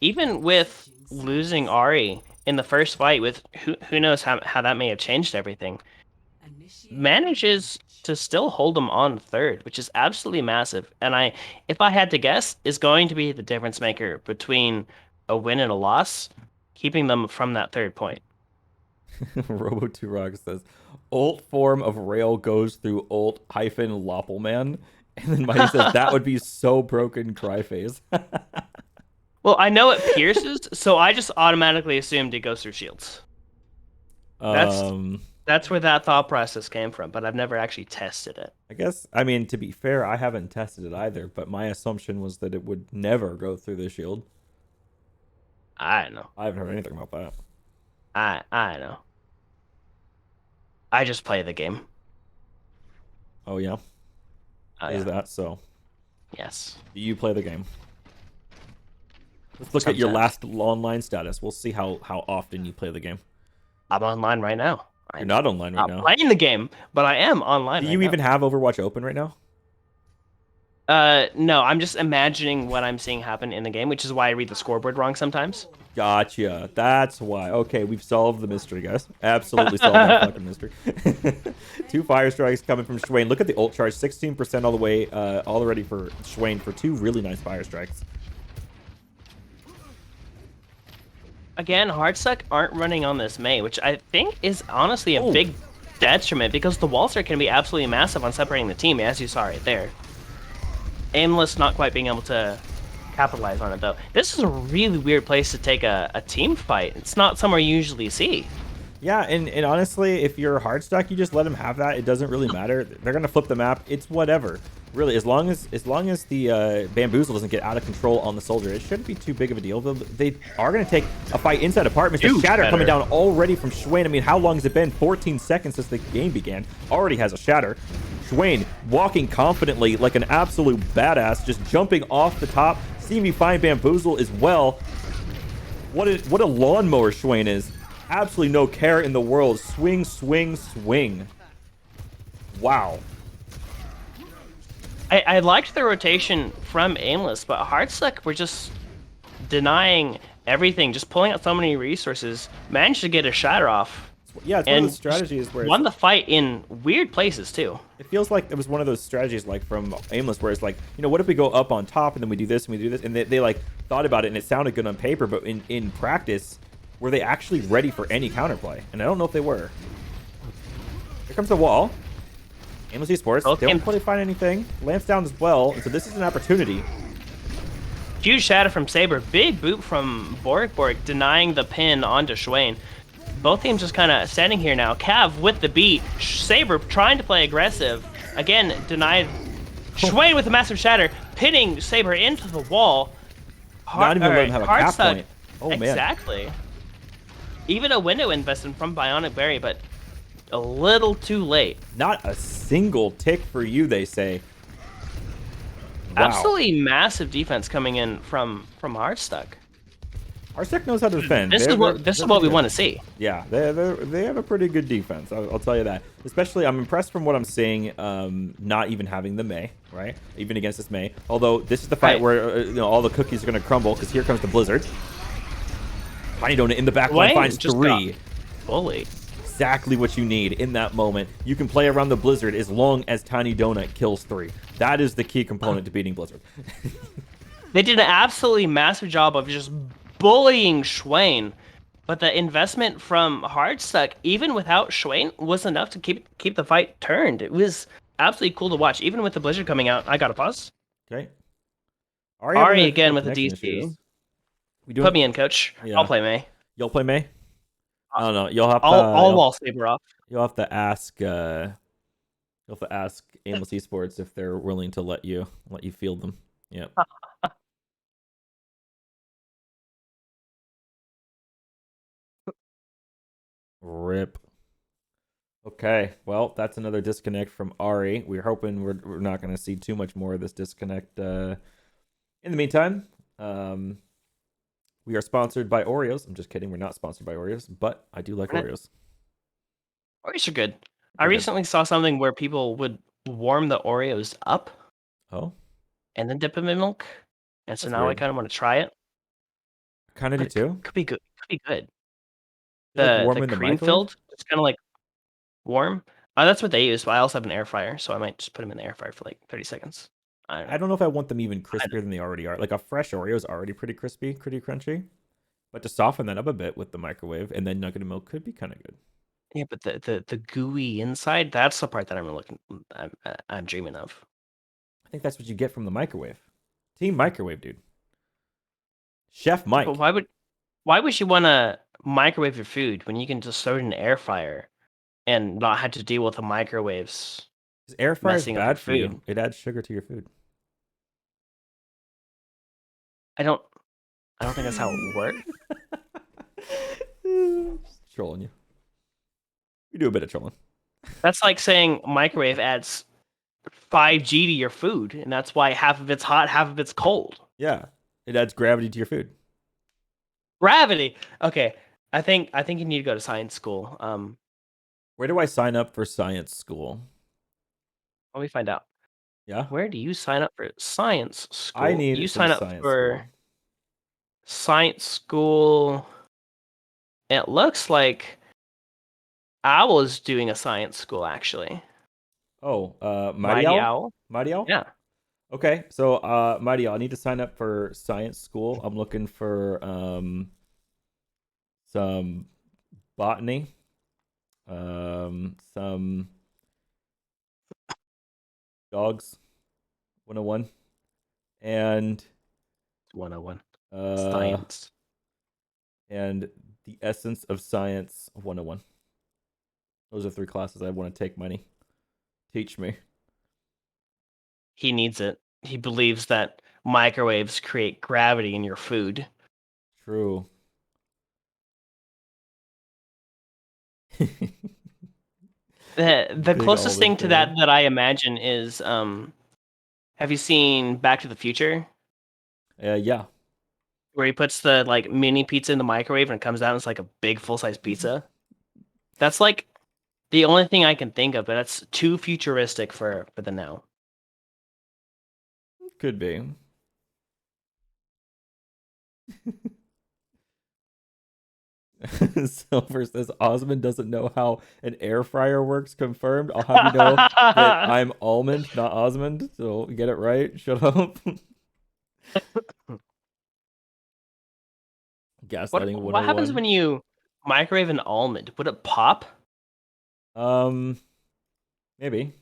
Even with losing Ari in the first fight, with who knows how that may have changed everything, manages to still hold them on third, which is absolutely massive. And if I had to guess, is going to be the difference maker between a win and a loss, keeping them from that third point. Robo2Rock says, ult form of rail goes through ult hyphen Loppelman. And then Mighty says, that would be so broken, cry face. Well, I know it pierces, so I just automatically assumed it goes through shields. That's where that thought process came from, but I've never actually tested it. I guess, I mean, to be fair, I haven't tested it either, but my assumption was that it would never go through the shield. I don't know. I haven't heard anything about that. I know. I just play the game. Oh, yeah? Is that so? Yes. Do you play the game? Let's look at your last online status. We'll see how often you play the game. I'm online right now. You're not online right now. I'm playing the game, but I am online. Do you even have Overwatch open right now? No, I'm just imagining what I'm seeing happen in the game, which is why I read the scoreboard wrong sometimes. Gotcha. That's why. Okay, we've solved the mystery, guys. Absolutely solved that fucking mystery. 2 fire strikes coming from Swain. Look at the ult charge, 16% all the way, already for Swain for 2 really nice fire strikes. Again, Hardstuck aren't running on this Mei, which I think is honestly a big detriment because the wall start can be absolutely massive on separating the team, as you saw right there. Aimless not quite being able to capitalize on it, though. This is a really weird place to take a team fight. It's not somewhere you usually see. Yeah, and honestly, if you're Hardstuck, you just let them have that. It doesn't really matter. They're going to flip the map. It's whatever. Really, as long as the Bamboozle doesn't get out of control on the soldier, it shouldn't be too big of a deal. They are going to take a fight inside apartments. The Shatter coming down already from Swain. I mean, how long has it been? 14 seconds since the game began. Already has a Shatter. Swain walking confidently like an absolute badass, just jumping off the top. Seeing me find Bamboozle as well. What a lawnmower Swain is. Absolutely no care in the world. Swing, swing, swing. Wow. I liked the rotation from Aimless, but Hardstuck were just denying everything, just pulling out so many resources, managed to get a shatter off. Yeah, it's one of those strategies where won the fight in weird places too. It feels like it was one of those strategies like from Aimless where it's like, you know, what if we go up on top and then we do this and we do this, and they like thought about it and it sounded good on paper, but in practice, were they actually ready for any counterplay? And I don't know if they were. Here comes the wall. Aimless eSports. They don't really find anything. Lamps down as well, and so this is an opportunity. Huge shatter from Saber. Big boot from Borg denying the pin onto Swain. Both teams just kind of standing here now. Cav with the beat. Saber trying to play aggressive. Again, denied. Swain with a massive shatter, pinning Saber into the wall. Not even letting him have a cap point. Oh, man. Exactly. Even a window investment from Bionic Berry, but a little too late. Not a single tick for you, they say. Wow. Absolutely massive defense coming in from Hardstuck. Hardstuck knows how to defend. This is what we want to see. Yeah, they have a pretty good defense. I'll tell you that. Especially, I'm impressed from what I'm seeing. Not even having the Mei, right? Even against this Mei. Although this is the fight where all the cookies are going to crumble because here comes the Blizzard. Tiny Donut in the back line finds 3. Bully. Exactly what you need in that moment. You can play around the Blizzard as long as Tiny Donut kills 3. That is the key component to beating Blizzard. They did an absolutely massive job of just bullying Swain, but the investment from Hardstuck, even without Swain, was enough to keep the fight turned. It was absolutely cool to watch, even with the Blizzard coming out. I got a pause. Okay. Ari again with the DC. Put me in, coach. Yeah. I'll play Mei. You'll play Mei? I don't know. You'll have to. I'll wall saber off. You'll have to ask. You'll have to ask Aimless eSports if they're willing to let you field them. Yeah. Rip. Okay, well, that's another disconnect from Ari. We're hoping we're not going to see too much more of this disconnect. In the meantime, we are sponsored by Oreos. I'm just kidding. We're not sponsored by Oreos, but I do like Oreos. Oreos are good. I recently saw something where people would warm the Oreos up. Oh. And then dip them in milk. And so That's now weird. I kind of want to try it. Kind of do too. Could be good. Could be good. The cream filled, it's kind of like warm. That's what they use. But I also have an air fryer, so I might just put them in the air fryer for like 30 seconds. I don't know if I want them even crispier than they already are. Like a fresh Oreo is already pretty crispy, pretty crunchy. But to soften that up a bit with the microwave and then nugget and milk could be kind of good. Yeah, but the gooey inside, that's the part that I'm dreaming of. I think that's what you get from the microwave. Team Microwave, dude. Chef Mike. But why would you want to microwave your food when you can just throw it in an air fryer and not have to deal with the microwaves? Air fryer is bad for you. It adds sugar to your food. I don't think that's how it works. Just trolling you. You do a bit of trolling. That's like saying microwave adds 5G to your food, and that's why half of it's hot, half of it's cold. Yeah, it adds gravity to your food. Gravity. Okay, I think you need to go to science school. Where do I sign up for science school? Let me find out. Yeah. Where do you sign up for science school? I need you sign up for school. Science school. It looks like Owl is doing a science school actually. Oh, Mighty Owl? Mighty Owl? Yeah. Okay, so Mighty Owl, I need to sign up for science school. I'm looking for some botany, some dogs 101 and 101 science and the essence of science 101. Those are 3 classes I want to take. Money, teach me. He needs it. He believes that microwaves create gravity in your food. True. The closest thing to that I imagine is have you seen Back to the Future? Yeah. Where he puts the like mini pizza in the microwave and it comes out and it's like a big full-size pizza. That's like the only thing I can think of, but that's too futuristic for the now. Could be. Silver says Osmond doesn't know how an air fryer works. Confirmed. I'll have you know that I'm Almond, not Osmond. So get it right. Shut up. Gaslighting. What happens when you microwave an almond? Would it pop? Maybe.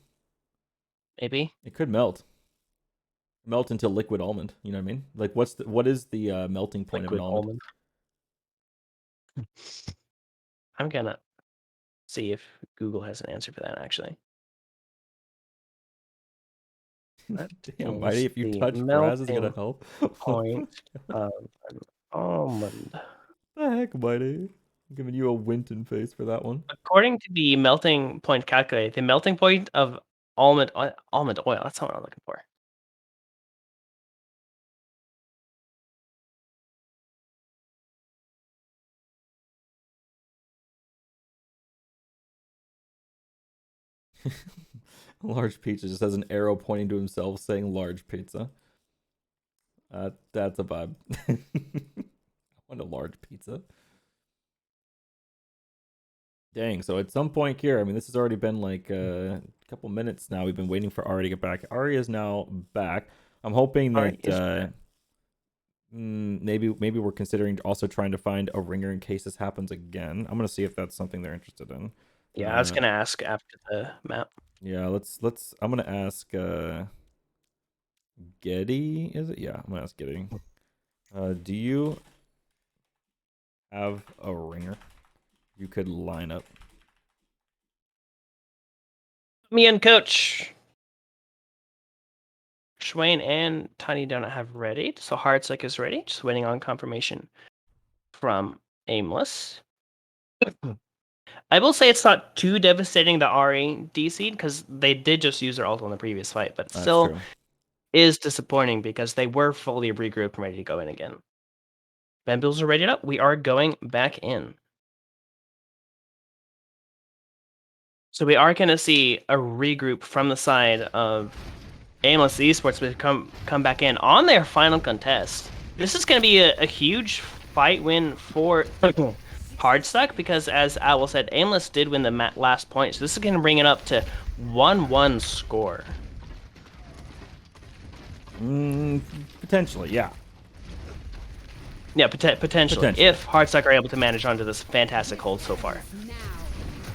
Maybe. It could melt. Melt into liquid almond. You know what I mean? Like, what is the melting point liquid of an almond? I'm gonna see if Google has an answer for that. Actually. Damn, Mighty, if you touch grass, it's gonna help. Point of an almond. The heck, Mighty? I'm giving you a Winton face for that one. According to the melting point calculator, the melting point of almond oil. That's what I'm looking for. Large pizza just has an arrow pointing to himself saying large pizza. That's a vibe. I want a large pizza. Dang, so at some point here, I mean, this has already been like a couple minutes now. We've been waiting for Ari to get back. Ari is now back. I'm hoping that maybe we're considering also trying to find a ringer in case this happens again. I'm gonna see if that's something they're interested in. Yeah, I was gonna ask after the map. Yeah, let's. I'm gonna ask Getty. Is it? Yeah, I'm gonna ask Getty. Do you have a ringer you could line up? Me and Coach Schwain and Tiny Donut have ready, so Hardstuck is ready. Just waiting on confirmation from Aimless. I will say it's not too devastating the Ari DC'd because they did just use their ult on the previous fight, but That's still true. is disappointing because they were fully regrouped and ready to go in again. Bamboos are ready up. We are going back in. So we are going to see a regroup from the side of Aimless eSports to come back in on their final contest. This is going to be a huge fight win for Hardstuck because, as Owl said, Aimless did win the last point. So this is going to bring it up to 1-1 score. Potentially, yeah. Yeah, potentially. If Hardstuck are able to manage onto this fantastic hold so far.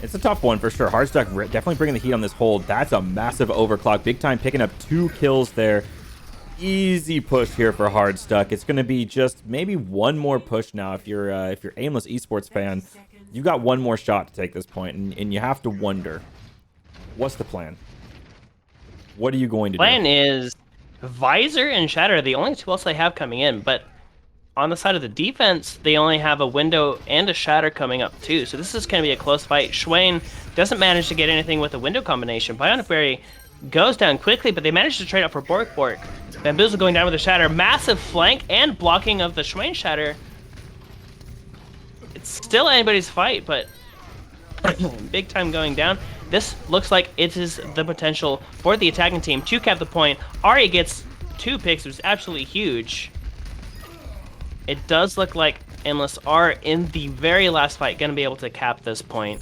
It's a tough one for sure. Hardstuck definitely bringing the heat on this hold. That's a massive overclock. Big time picking up 2 kills there. Easy push here for Hardstuck. It's going to be just maybe one more push now. If you're Aimless eSports fan, you got one more shot to take this point, and you have to wonder, what's the plan? What are you going to do? Plan is Visor and Shatter are the only 2 ults they have coming in, but on the side of the defense, they only have a window and a shatter coming up too. So this is going to be a close fight. Schwain doesn't manage to get anything with the window combination. Bionic Berry goes down quickly, but they manage to trade up for Bork. Bamboozle going down with a shatter. Massive flank and blocking of the Schwain shatter. It's still anybody's fight, but big time going down. This looks like it is the potential for the attacking team to cap the point. Ari gets 2 picks, which is absolutely huge. It does look like Aimless are in the very last fight going to be able to cap this point,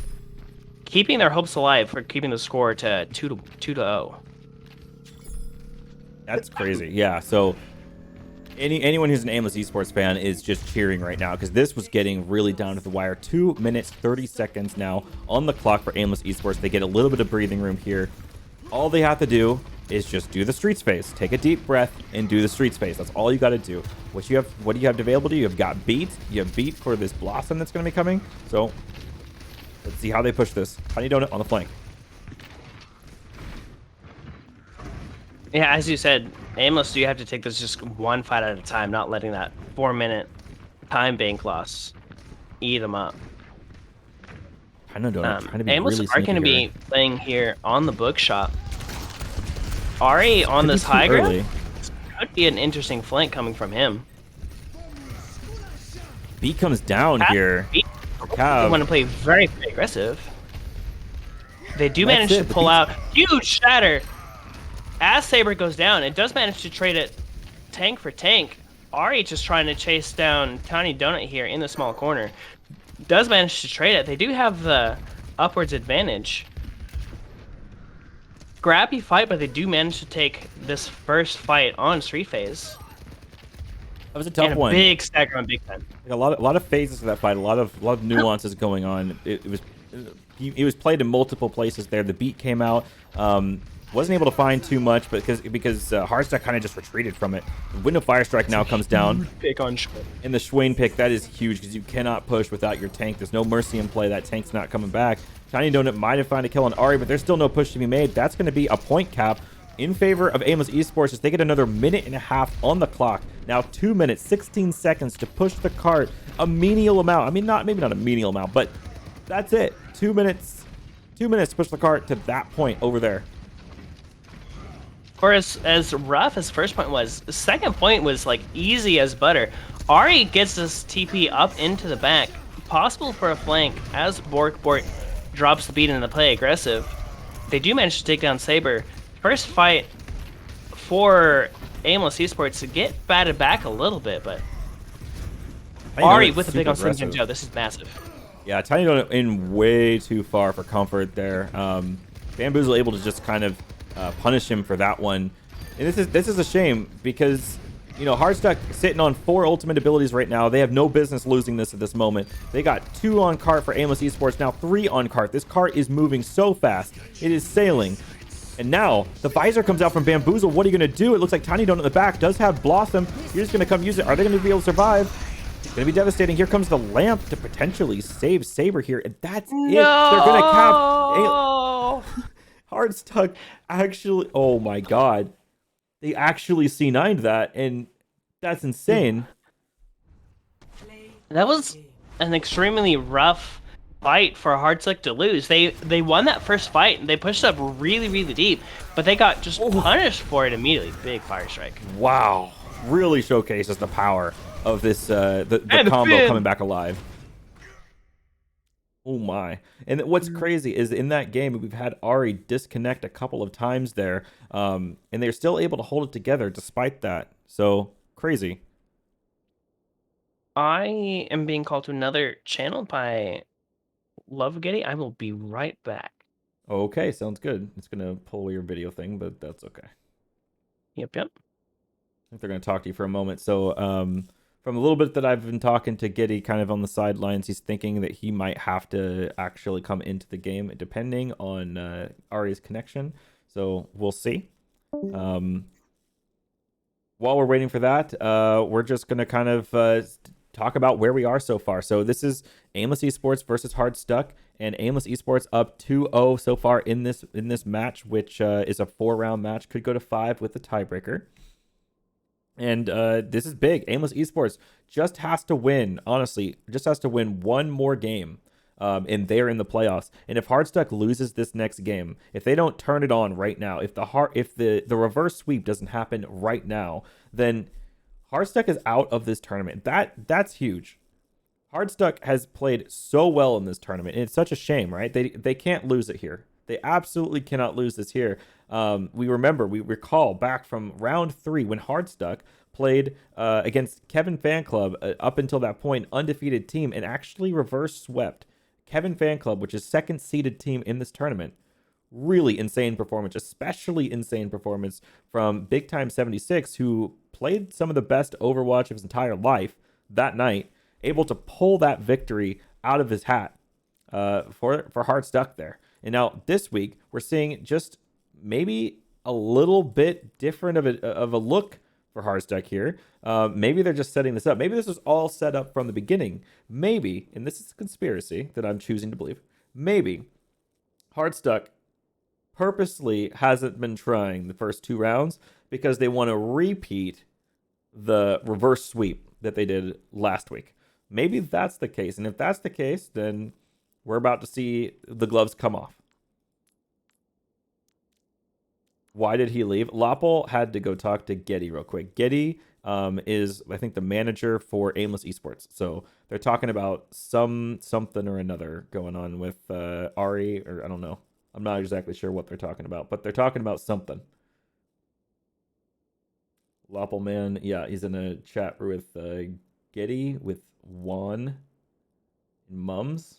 keeping their hopes alive for keeping the score to 2-0. That's crazy. Yeah. So anyone who's an Aimless eSports fan is just cheering right now because this was getting really down to the wire. 2 minutes 30 seconds now on the clock for Aimless eSports. They get a little bit of breathing room here. All they have to do is just do the street space. Take a deep breath and do the street space. That's all you got to do. What do you have available to you? You've got beat. You have beat for this blossom that's going to be coming. So let's see how they push this. Tiny Donut on the flank. Yeah, as you said, Aimless, you have to take this just one fight at a time, not letting that 4-minute time bank loss eat them up. Tiny Donut trying to be Aimless really are going to be playing here on the bookshop. Ari on this high ground could be an interesting flank coming from him. B comes down here. They want to play very, very aggressive. They do manage to pull out huge shatter. As Saber goes down, it does manage to trade it tank for tank. Ari just trying to chase down Tiny Donut here in the small corner. Does manage to trade it. They do have the upwards advantage. Scrappy fight, but they do manage to take this first fight on street phase. That was a tough one. Big stagger on big time. Like a lot of phases to that fight. A lot of nuances going on. It was played in multiple places there. The beat came out. Wasn't able to find too much, but because Hardstuck kind of just retreated from it. Window Fire Strike now comes down. Pick on Schwain. And the Schwain pick, that is huge because you cannot push without your tank. There's no mercy in play. That tank's not coming back. Tiny Donut might have found a kill on Ari, but there's still no push to be made. That's going to be a point cap in favor of Aimless eSports as they get another 1.5 minutes on the clock. Now 2 minutes, 16 seconds to push the cart a menial amount. I mean, maybe not a menial amount, but that's it. 2 minutes to push the cart to that point over there. Or as rough as first point was, the second point was like easy as butter. Ari gets this TP up into the back, possible for a flank as Bork drops the beat into play aggressive. they do manage to take down Saber. First fight for Aimless eSports to get batted back a little bit, but Ari with a big on Slim Joe. This is massive. Yeah, Tiny Donut in way too far for comfort there. Bamboozle able to just kind of punish him for that one. And this is a shame because, you know, Hardstuck sitting on 4 ultimate abilities right now. They have no business losing this at this moment. They got 2 on cart for Aimless eSports, now 3 on cart. This cart is moving so fast. It is sailing. And now the visor comes out from Bamboozle. What are you going to do? It looks like Tiny Donut in the back does have Blossom. You're just going to come use it. Are they going to be able to survive? It's going to be devastating. Here comes the lamp to potentially save Saber here. And that's it. They're going to cap. Hardstuck actually. Oh my God. They actually C9'd that. And that's insane. That was an extremely rough fight for Hardstuck to lose. They won that first fight and they pushed up really, really deep, but they got just punished for it immediately. Big fire strike. Wow. Really showcases the power of this the combo coming back alive. Oh my. And what's crazy is in that game we've had Ari disconnect a couple of times there, and they're still able to hold it together despite that. So crazy. I am being called to another channel by Love Getty. I will be right back. Okay, sounds good. It's gonna pull your video thing, but that's okay. Yep. I think they're gonna talk to you for a moment. So from a little bit that I've been talking to Giddy kind of on the sidelines, he's thinking that he might have to actually come into the game depending on Ari's connection. So we'll see. While we're waiting for that, we're just going to kind of talk about where we are so far. So this is Aimless eSports versus Hardstuck, and Aimless eSports up 2-0 so far in this match, which is a 4-round match. Could go to 5 with the tiebreaker. And this is big. Aimless eSports just has to win, honestly, just has to win one more game. And they're in the playoffs. And if Hardstuck loses this next game, if they don't turn it on right now, if the reverse sweep doesn't happen right now, then Hardstuck is out of this tournament. That's huge. Hardstuck has played so well in this tournament, and it's such a shame, right? They can't lose it here. They absolutely cannot lose this here. We recall back from round 3 when Hardstuck played against Kevin Fan Club, up until that point, undefeated team, and actually reverse swept Kevin Fan Club, which is second seeded team in this tournament. Really insane performance, especially insane performance from Big Time 76, who played some of the best Overwatch of his entire life that night, able to pull that victory out of his hat for Hardstuck there. And now this week, we're seeing just maybe a little bit different of a look for Hardstuck here. Maybe they're just setting this up. Maybe this was all set up from the beginning. Maybe, and this is a conspiracy that I'm choosing to believe, maybe Hardstuck purposely hasn't been trying the first 2 rounds because they want to repeat the reverse sweep that they did last week. Maybe that's the case. And if that's the case, then we're about to see the gloves come off. Why did he leave? Lopple had to go talk to Getty real quick. Getty is, I think, the manager for Aimless eSports. So they're talking about something or another going on with Ari, or I don't know. I'm not exactly sure what they're talking about, but they're talking about something. Lopple man, yeah, he's in a chat with Getty, with Juan and Mums.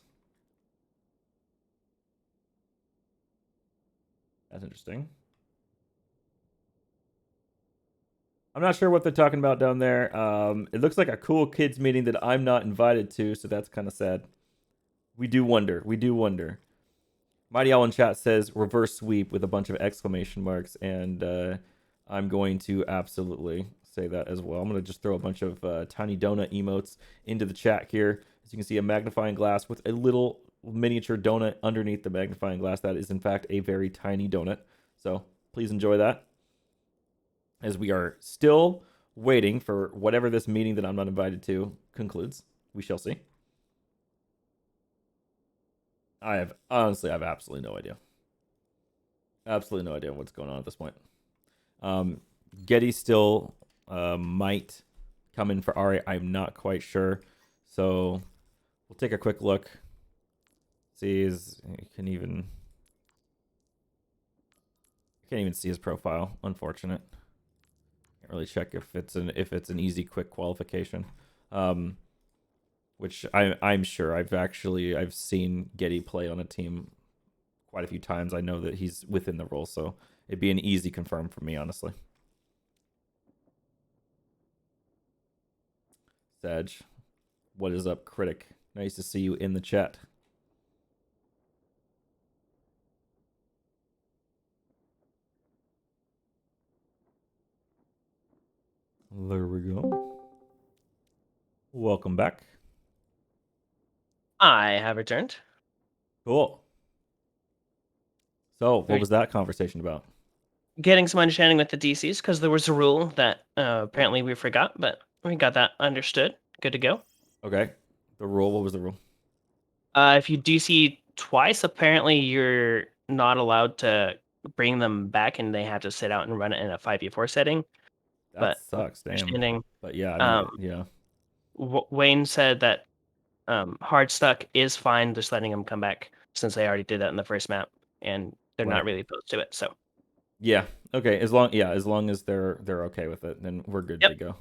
That's interesting. I'm not sure what they're talking about down there. It looks like a cool kids meeting that I'm not invited to, so that's kind of sad. We do wonder. Mighty Owl in chat says reverse sweep with a bunch of exclamation marks, and I'm going to absolutely say that as well. I'm going to just throw a bunch of tiny donut emotes into the chat here. As you can see, a magnifying glass with a little miniature donut underneath the magnifying glass. That is, in fact, a very tiny donut. So please enjoy that. As we are still waiting for whatever this meeting that I'm not invited to concludes. We shall see. I have absolutely no idea. Absolutely no idea what's going on at this point. Getty still might come in for Ari. I'm not quite sure. So we'll take a quick look. See, he can even... Can't even see his profile. Unfortunate. Can't really check if it's an easy, quick qualification. Which I'm sure I've seen Getty play on a team quite a few times. I know that he's within the role, so it'd be an easy confirm for me, honestly. Sag, what is up, Critic? Nice to see you in the chat. There we go. Welcome back. I have returned. Cool. So, what was that conversation about? Getting some understanding with the DCs, because there was a rule that apparently we forgot, but we got that understood. Good to go. Okay. The rule, what was the rule? If you DC twice, apparently you're not allowed to bring them back, and they have to sit out and run it in a 5v4 setting. That But sucks, damn. understanding, But yeah, I mean, yeah. Wayne said that Hardstuck is fine, just letting them come back since they already did that in the first map, and they're not really opposed to it. So yeah, okay. As long as they're okay with it, then we're good to go.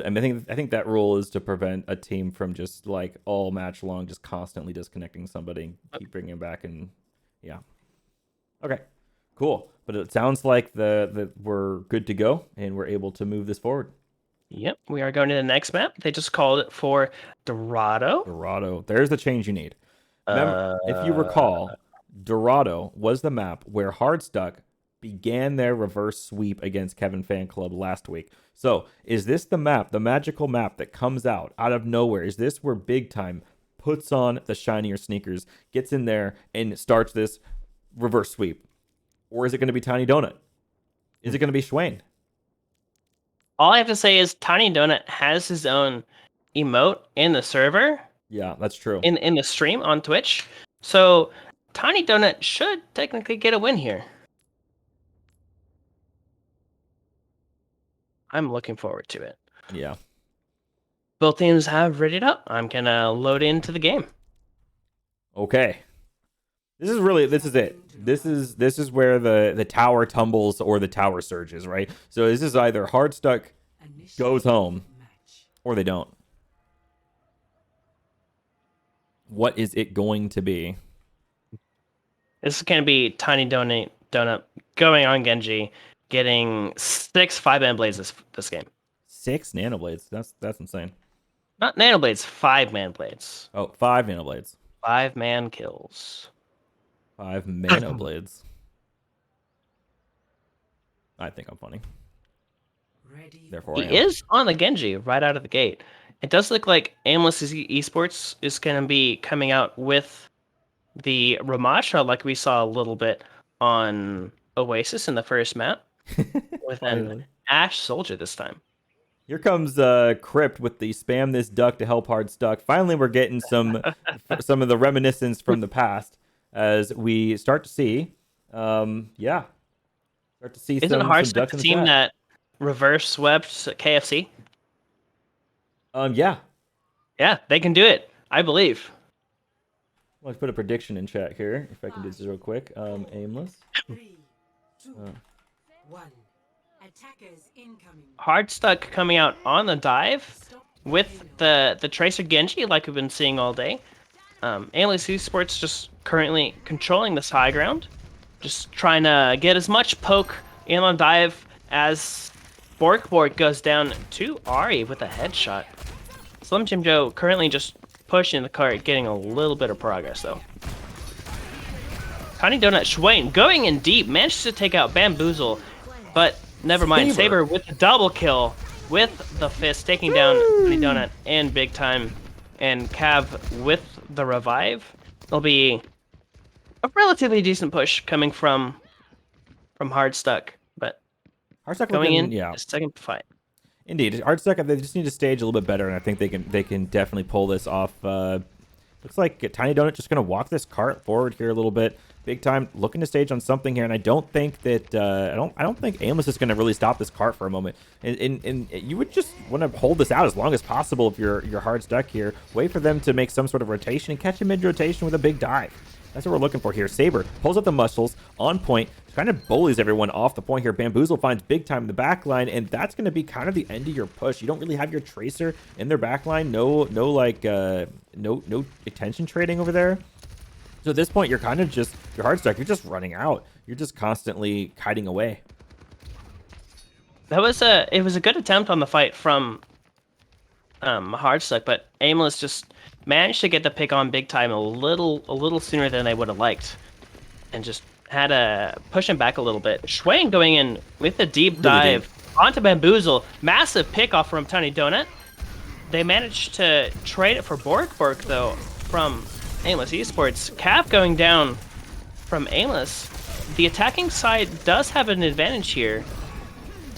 I mean, I think that rule is to prevent a team from just like all match long, just constantly disconnecting somebody and keep bringing them back, and yeah. Okay, cool. But it sounds like the we're good to go and we're able to move this forward. Yep, we are going to the next map. They just called it for Dorado. Dorado. There's the change you need. Remember, if you recall, Dorado was the map where Hardstuck began their reverse sweep against Kevin Fan Club last week. So, is this the map, the magical map that comes out of nowhere? Is this where Big Time puts on the shinier sneakers, gets in there, and starts this reverse sweep? Or is it going to be Tiny Donut? Is it going to be Schwain? All I have to say is Tiny Donut has his own emote in the server. Yeah, that's true. In the stream on Twitch. So Tiny Donut should technically get a win here. I'm looking forward to it. Yeah. Both teams have readied up. I'm gonna load into the game. Okay. This is it. This is where the tower tumbles or the tower surges, right? So this is either Hardstuck goes home or they don't. What is it going to be? This is gonna be Tiny Donut going on Genji, getting 6 5-man blades this game. 6 nanoblades. That's insane. Not nanoblades, 5-man blades. Oh, 5 nanoblades. 5-man kills. 5 manoblades. I think I'm funny. Therefore, He is on the Genji right out of the gate. It does look like Aimless eSports is going to be coming out with the Ramasha, like we saw a little bit on Oasis in the first map, with an Ash Soldier this time. Here comes Crypt with the spam this duck to help Hardstuck. Finally, we're getting some of the reminiscence from the past as we start to see, Isn't Hardstuck the team that reverse swept KFC? Yeah. Yeah, they can do it. I believe. Let's put a prediction in chat here, if I can do this real quick. Aimless. 3, 2, 1. Attackers incoming. Hardstuck coming out on the dive with the Tracer Genji, like we've been seeing all day. Aimless eSports just currently controlling this high ground, just trying to get as much poke in on dive as Borkborg goes down to Ari with a headshot. Slim Jim Joe currently just pushing the cart, getting a little bit of progress though. Tiny Donut Schwain going in deep, managed to take out Bamboozle, but never mind. Saber with the double kill with the fist, taking down Tiny Donut and Big Time, and Cav with the revive. It'll be a relatively decent push coming from Hardstuck, but Hardstuck going in a second fight. Indeed, Hardstuck, they just need to stage a little bit better, and I think they can definitely pull this off. Looks like Tiny Donut just gonna walk this cart forward here a little bit. Big Time looking to stage on something here, and I don't think that I don't think Aimless is gonna really stop this cart for a moment. And you would just want to hold this out as long as possible if you're Hardstuck here. Wait for them to make some sort of rotation and catch a mid rotation with a big dive. That's what we're looking for here. Saber pulls up the muscles on point, kind of bullies everyone off the point here. Bamboozle finds Big Time in the back line, and that's going to be kind of the end of your push. You don't really have your Tracer in their back line. No attention trading over there. So at this point, you're kind of just, your Hardstuck, you're just running out. You're just constantly kiting away. It was a good attempt on the fight from Hardstuck, but Aimless just managed to get the pick on Big Time a little sooner than they would have liked, and just had to push him back a little bit. Schwayne going in with a deep dive onto Bamboozle. Massive pick off from Tiny Donut. They managed to trade it for Bork though from Aimless eSports. Cav going down from Aimless. The attacking side does have an advantage here,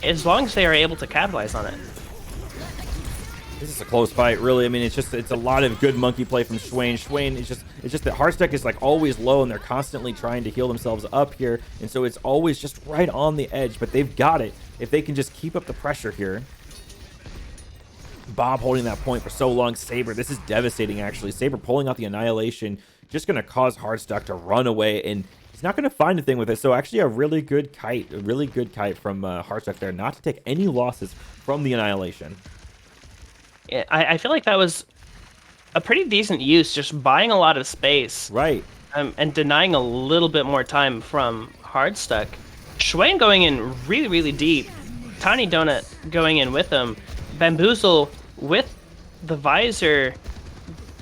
as long as they are able to capitalize on it. This is a close fight, really. I mean, it's a lot of good monkey play from Schwayne. Schwayne is just that Hardstuck is like always low, and they're constantly trying to heal themselves up here, and so it's always just right on the edge. But they've got it if they can just keep up the pressure here. Bob holding that point for so long. Saber, this is devastating actually. Saber pulling out the Annihilation, just gonna cause Hardstuck to run away, and he's not gonna find anything with it. So actually a really good kite from Hardstuck there, not to take any losses from the Annihilation. Yeah, I feel like that was a pretty decent use, just buying a lot of space. Right. And denying a little bit more time from Hardstuck. Schwayne going in really deep. Tiny Donut going in with him. Bamboozle with the visor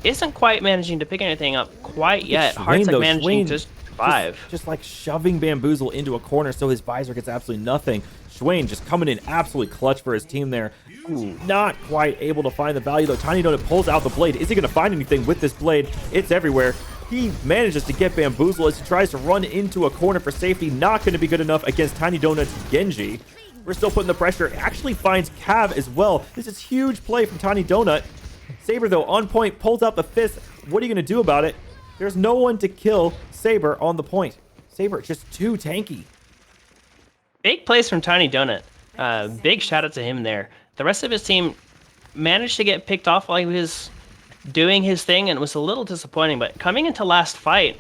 isn't quite managing to pick anything up quite yet. Hardstuck managing to survive. Just like shoving Bamboozle into a corner so his visor gets absolutely nothing. Schwayne just coming in absolutely clutch for his team there. Ooh, not quite able to find the value though. Tiny Donut pulls out the blade. Is he going to find anything with this blade? It's everywhere. He manages to get Bamboozle as he tries to run into a corner for safety. Not going to be good enough against Tiny Donut's Genji. We're still putting the pressure. Actually finds Cav as well. This is huge play from Tiny Donut. Saber though on point, pulls out the fist. What are you going to do about it? There's no one to kill Saber on the point. Saber just too tanky. Big plays from Tiny Donut. Big shout out to him there. The rest of his team managed to get picked off while he was doing his thing, and it was a little disappointing. But coming into last fight,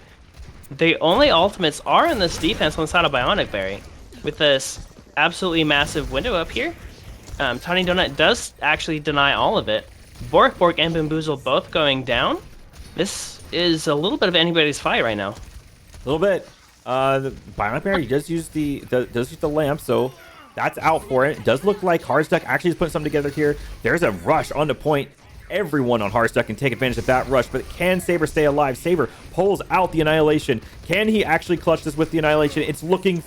the only ultimates are in this defense on the side of Bionic Berry. With this absolutely massive window up here, Tiny Donut does actually deny all of it. Bork and Bamboozle both going down. This is a little bit of anybody's fight right now. A little bit. The Bionic Berry does use the lamp, so that's out for it. It does look like Hardstuck actually is putting something together here. There's a rush on the point. Everyone on Hardstuck can take advantage of that rush, but can Saber stay alive? Saber pulls out the Annihilation. Can he actually clutch this with the Annihilation? It's looking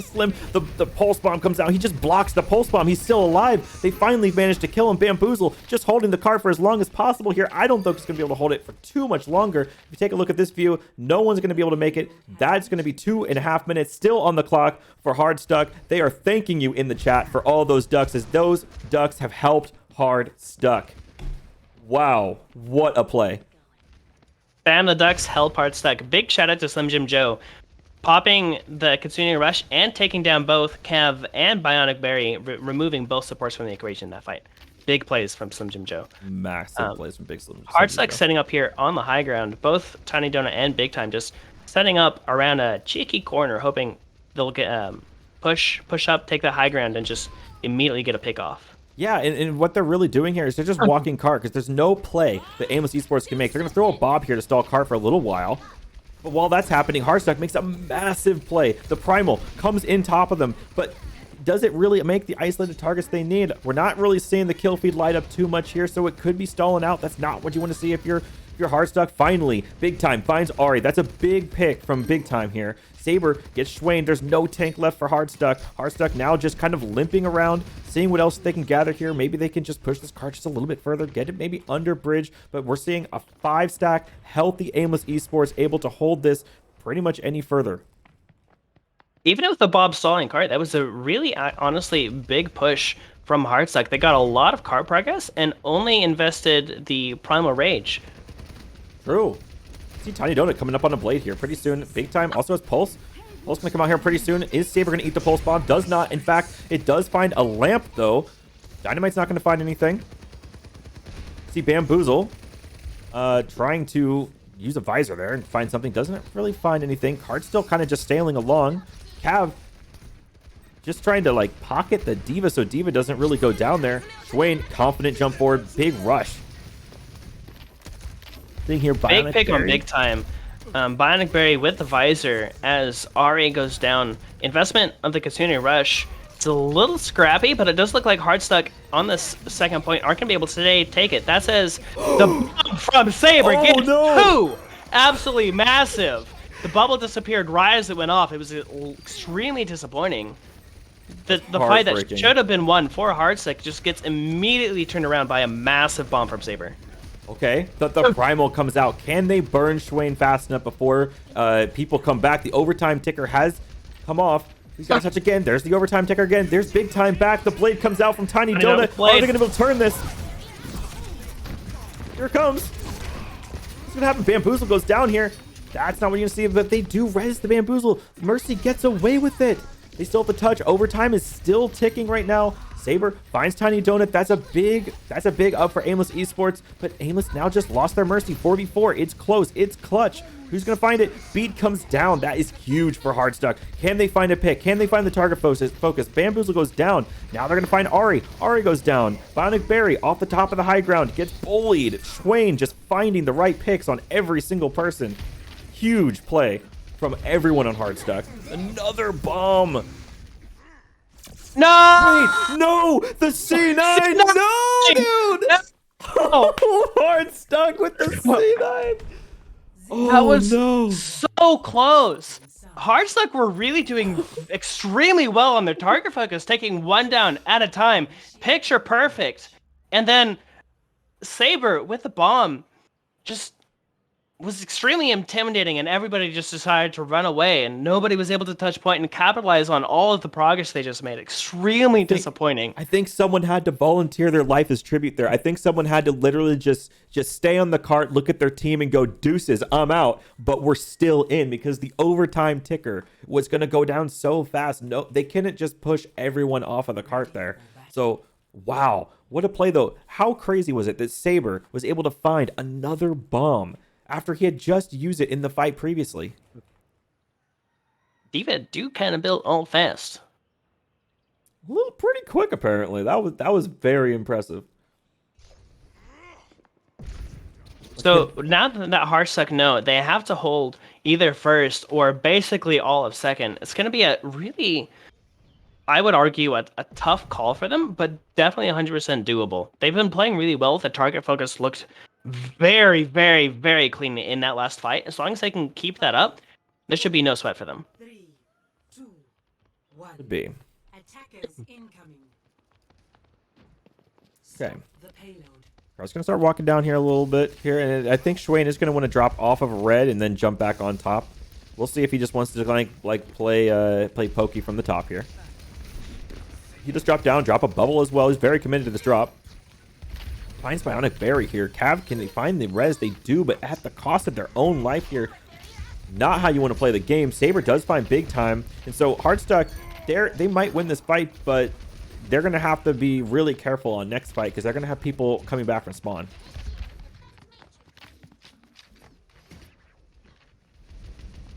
slim. The Pulse Bomb comes out. He just blocks the Pulse Bomb. He's still alive. They finally managed to kill him. Bamboozle just holding the card for as long as possible here. I don't think he's going to be able to hold it for too much longer. If you take a look at this view, no one's going to be able to make it. That's going to be 2.5 minutes still on the clock for Hardstuck. They are thanking you in the chat for all those ducks, as those ducks have helped Hardstuck. Wow, what a play. And the Ducks held Hardstuck. Big shout out to Slim Jim Joe, popping the Kitsune Rush and taking down both Cav and Bionic Berry, removing both supports from the equation in that fight. Big plays from Slim Jim Joe. Massive plays from Big Slim Jim Hardstuck Joe. setting up here on the high ground. Both Tiny Donut and Big Time just setting up around a cheeky corner, hoping they'll get push up, take the high ground, and just immediately get a pick off. Yeah, and what they're really doing here is they're just walking cart, because there's no play that Aimless eSports can make. They're going to throw a Bob here to stall cart for a little while. But while that's happening, Hardstuck makes a massive play. The Primal comes in top of them, but does it really make the isolated targets they need? We're not really seeing the kill feed light up too much here, so it could be stalling out. That's not what you want to see if you're Hardstuck. Finally, Big Time finds Ari. That's a big pick from Big Time here. Saber gets Schwayne. There's no tank left for Hardstuck. Hardstuck now just kind of limping around, seeing what else they can gather here. Maybe they can just push this card just a little bit further, get it maybe under bridge, but we're seeing a 5-stack healthy Aimless eSports able to hold this pretty much any further. Even with the Bob stalling card, that was a really, honestly, big push from Hardstuck. They got a lot of card progress and only invested the Primal Rage. True. See Tiny Donut coming up on a blade here pretty soon. Big Time also has Pulse. Pulse going to come out here pretty soon. Is Saber going to eat the Pulse Bomb? Does not. In fact, it does find a lamp, though. Dynamite's not going to find anything. See Bamboozle trying to use a visor there and find something. Doesn't really find anything. Card's still kind of just sailing along. Cav just trying to like pocket the D.Va so D.Va doesn't really go down there. Swain, confident jump forward, big rush. Thing here, Big pick on big time. Bionic Berry with the visor as Ari goes down. Investment of the Kitsune Rush. It's a little scrappy, but it does look like Hardstuck on this second point aren't going to be able to today take it. That says the bomb from Saber gets two! Absolutely massive. The bubble disappeared right as it went off. It was extremely disappointing. The fight that should have been won for Hardstuck just gets immediately turned around by a massive bomb from Saber. Okay, the primal comes out. Can they burn Swain fast enough before people come back? The overtime ticker has come off. He's got to touch again. There's the overtime ticker again. There's big time back. The blade comes out from Tiny Donut. Are they going to be able to turn this? Here it comes. What's going to happen? Bamboozle goes down here. That's not what you're going to see, but they do res the Bamboozle. Mercy gets away with it. They still have the touch. Overtime is still ticking right now. Saber finds Tiny Donut. That's a big up for Aimless eSports, but Aimless now just lost their Mercy. 4v4. It's close. It's clutch. Who's going to find it? Beat comes down. That is huge for Hardstuck. Can they find a pick? Can they find the target focus? Bamboozle goes down. Now they're going to find Ari. Ari goes down. Bionic Berry off the top of the high ground gets bullied. Swain just finding the right picks on every single person. Huge play from everyone on Hardstuck. Another bomb. No! Wait, no! The C9! No, dude! Oh, Hardstuck with the C9! Oh, that was no. so close. Hardstuck were really doing extremely well on their target focus, taking one down at a time. Picture perfect. And then Saber with the bomb just was extremely intimidating, and everybody just decided to run away, and nobody was able to touch point and capitalize on all of the progress they just made. Extremely disappointing. I think someone had to volunteer their life as tribute there. I think someone had to literally just stay on the cart, look at their team, and go, deuces, I'm out. But we're still in because the overtime ticker was going to go down so fast. No, they couldn't just push everyone off of the cart there. So, wow. What a play, though. How crazy was it that Saber was able to find another bomb after he had just used it in the fight previously? D.Va do kind of build all fast. A little pretty quick, apparently. That was very impressive. So now that Hardstuck know, they have to hold either first or basically all of second. It's going to be a really, I would argue, a tough call for them, but definitely 100% doable. They've been playing really well. The target focus looked very, very, very clean in that last fight. As long as they can keep that up, there should be no sweat for them. 3, 2, 1. Could be. Attackers incoming. Okay. The payload. I was going to start walking down here a little bit here, and I think Swain is going to want to drop off of red and then jump back on top. We'll see if he just wants to like play pokey from the top here. He just dropped down, drop a bubble as well. He's very committed to this drop. Finds Bionic Berry here. Cav, can they find the res? They do, but at the cost of their own life here. Not how you want to play the game. Saber does find big time, and so Hardstuck, they might win this fight, but they're going to have to be really careful on next fight because they're going to have people coming back from spawn.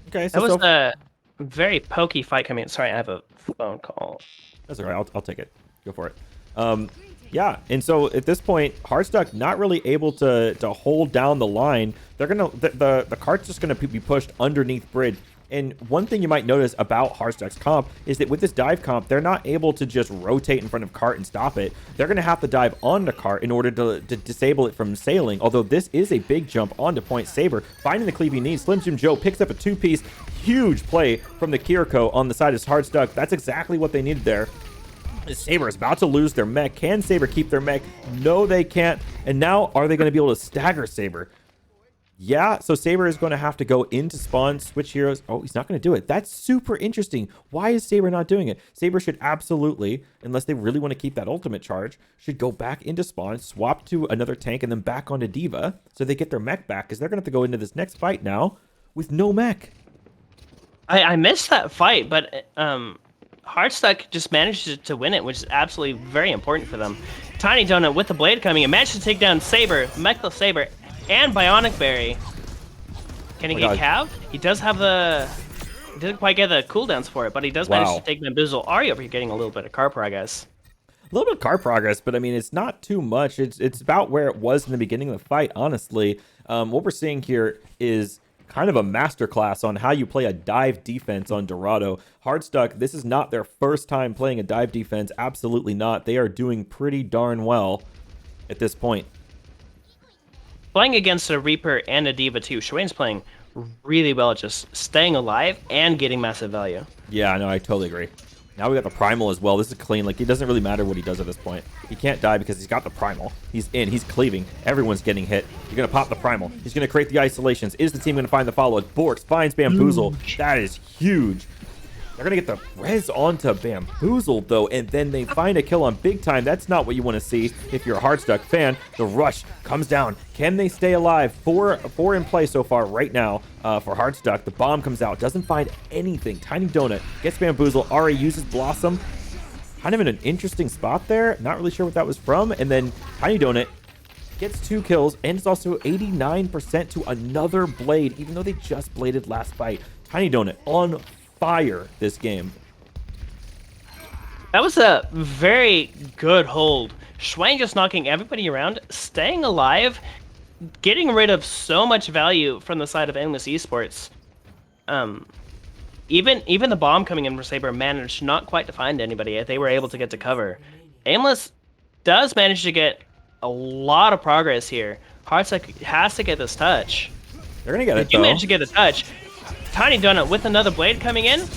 Okay, so that was a very pokey fight coming in. Sorry, I have a phone call. That's all right. I'll take it. Go for it. Yeah, and so at this point, Hardstuck not really able to hold down the line. They're gonna the cart's just gonna be pushed underneath bridge. And one thing you might notice about Hardstuck's comp is that with this dive comp, they're not able to just rotate in front of cart and stop it. They're gonna have to dive onto cart in order to disable it from sailing. Although this is a big jump onto point. Saber finding the cleaving knee. Slim Jim Joe picks up a two-piece. Huge play from the Kiriko on the side of Hardstuck. That's exactly what they needed there. Saber is about to lose their mech. Can Saber keep their mech? No, they can't. And now, are they going to be able to stagger Saber? Yeah, so Saber is going to have to go into spawn, switch heroes. Oh, he's not going to do it. That's super interesting. Why is Saber not doing it? Saber should absolutely, unless they really want to keep that ultimate charge, should go back into spawn, swap to another tank, and then back onto D.Va so they get their mech back, because they're going to have to go into this next fight now with no mech. I missed that fight, but Hardstuck just managed to win it, which is absolutely very important for them. Tiny Donut with the blade coming and managed to take down Saber, Mechless Saber, and Bionic Berry. Can he Oh get my Cav? He does have the... He didn't quite get the cooldowns for it, but he does manage Wow. to take Bamboozle. Ari over here getting a little bit of car progress. A little bit of car progress, but I mean, it's not too much. It's about where it was in the beginning of the fight, honestly. What we're seeing here is kind of a masterclass on how you play a dive defense on Dorado. Hardstuck, this is not their first time playing a dive defense. Absolutely not. They are doing pretty darn well at this point. Playing against a Reaper and a Diva too, Shuain's playing really well, just staying alive and getting massive value. Yeah, no, I totally agree. Now we got the Primal as well. This is clean. Like, it doesn't really matter what he does at this point. He can't die because he's got the Primal. He's in. He's cleaving. Everyone's getting hit. You're going to pop the Primal. He's going to create the isolations. Is the team going to find the follow? Borks finds Bamboozle. That is huge. They're going to get the res onto Bamboozle, though, and then they find a kill on Big Time. That's not what you want to see if you're a Hardstuck fan. The rush comes down. Can they stay alive? Four in play so far right now for Hardstuck. The bomb comes out. Doesn't find anything. Tiny Donut gets Bamboozle. Ari uses Blossom. Kind of in an interesting spot there. Not really sure what that was from. And then Tiny Donut gets 2 kills, and it's also 89% to another Blade, even though they just bladed last fight. Tiny Donut on fire this game. That was a very good hold. Shuain just knocking everybody around, staying alive, getting rid of so much value from the side of Aimless eSports. Even the bomb coming in for Saber managed not quite to find anybody. They were able to get to cover. Aimless does manage to get a lot of progress here. Hardstuck has to get this touch. They're gonna get it, They though. manage to get the touch. Tiny Donut with another Blade coming in. And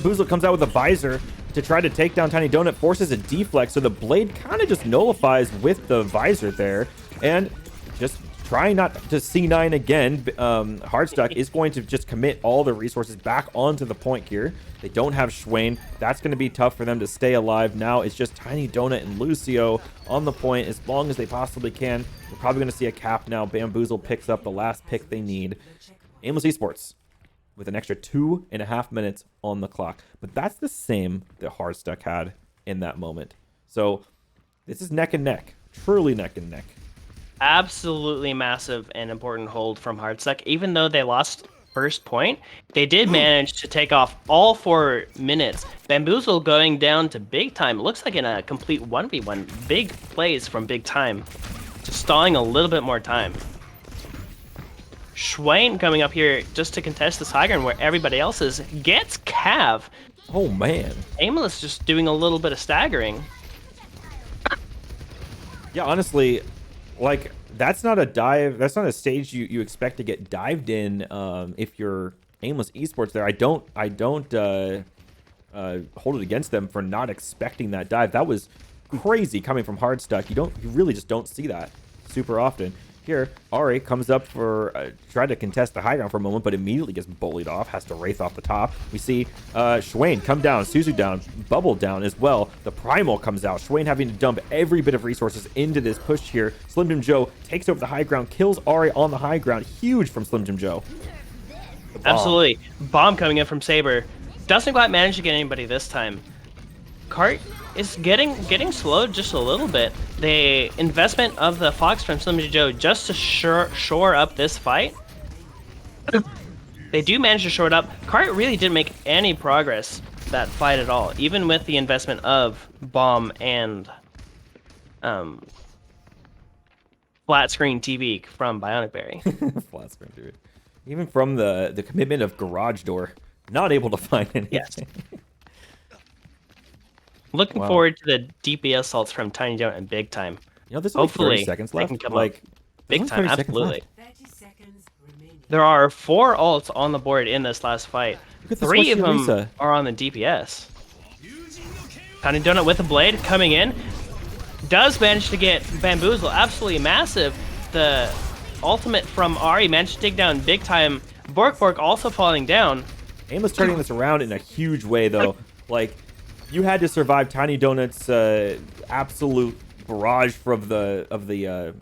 Boozle comes out with a visor to try to take down Tiny Donut, forces a deflect, so the Blade kind of just nullifies with the visor there. And just trying not to C9 again, Hardstuck is going to just commit all the resources back onto the point here. They don't have Shuain. That's going to be tough for them to stay alive. Now it's just Tiny Donut and Lucio on the point as long as they possibly can. We're probably going to see a cap now. Bamboozle picks up the last pick they need. Aimless eSports with an extra 2.5 minutes on the clock. But that's the same that Hardstuck had in that moment. So this is neck and neck. Truly neck and neck. Absolutely massive and important hold from Hardstuck. Even though they lost first point, they did manage to take off all 4 minutes. Bamboozle going down to Big Time. It looks like in a complete 1v1. Big plays from Big Time. Just stalling a little bit more time. Shuain coming up here just to contest this high ground where everybody else is. Gets Cav. Oh, man. Aimless just doing a little bit of staggering. Yeah, honestly, like, that's not a dive. That's not a stage you expect to get dived in if you're Aimless eSports there. I don't hold it against them for not expecting that dive. That was crazy coming from Hardstuck. You really just don't see that super often. Here, Ari comes up for try to contest the high ground for a moment, but immediately gets bullied off, has to wraith off the top. We see Shuain come down, Suzu down, Bubble down as well. The Primal comes out. Shuain having to dump every bit of resources into this push here. Slim Jim Joe takes over the high ground, kills Ari on the high ground. Huge from Slim Jim Joe. Absolutely. Bomb coming in from Saber. Doesn't quite manage to get anybody this time. Cart is getting slowed just a little bit. The investment of the Fox from Slim Jim Joe just to shore up this fight. They do manage to shore it up. Cart really didn't make any progress that fight at all, even with the investment of Bomb and flat screen TV from Bionic Berry. Flat screen, dude. Even from the commitment of Garage Door, not able to find anything. Yes. Looking Wow. forward to the DPS assaults from Tiny Donut and Big Time. You know, there's only 30 Hopefully, seconds they left. can come Like, up. Big there's Time, only 30 seconds absolutely. left. 30 seconds remaining. There are 4 ults on the board in this last fight. Look at the 3 of Swishy them Lisa. are on the DPS. Tiny Donut with a blade coming in. Does manage to get Bamboozle. Absolutely massive. The ultimate from Ari managed to take down Big Time. Bork also falling down. Aimless turning this around in a huge way, though. Like, you had to survive Tiny Donut's absolute barrage from the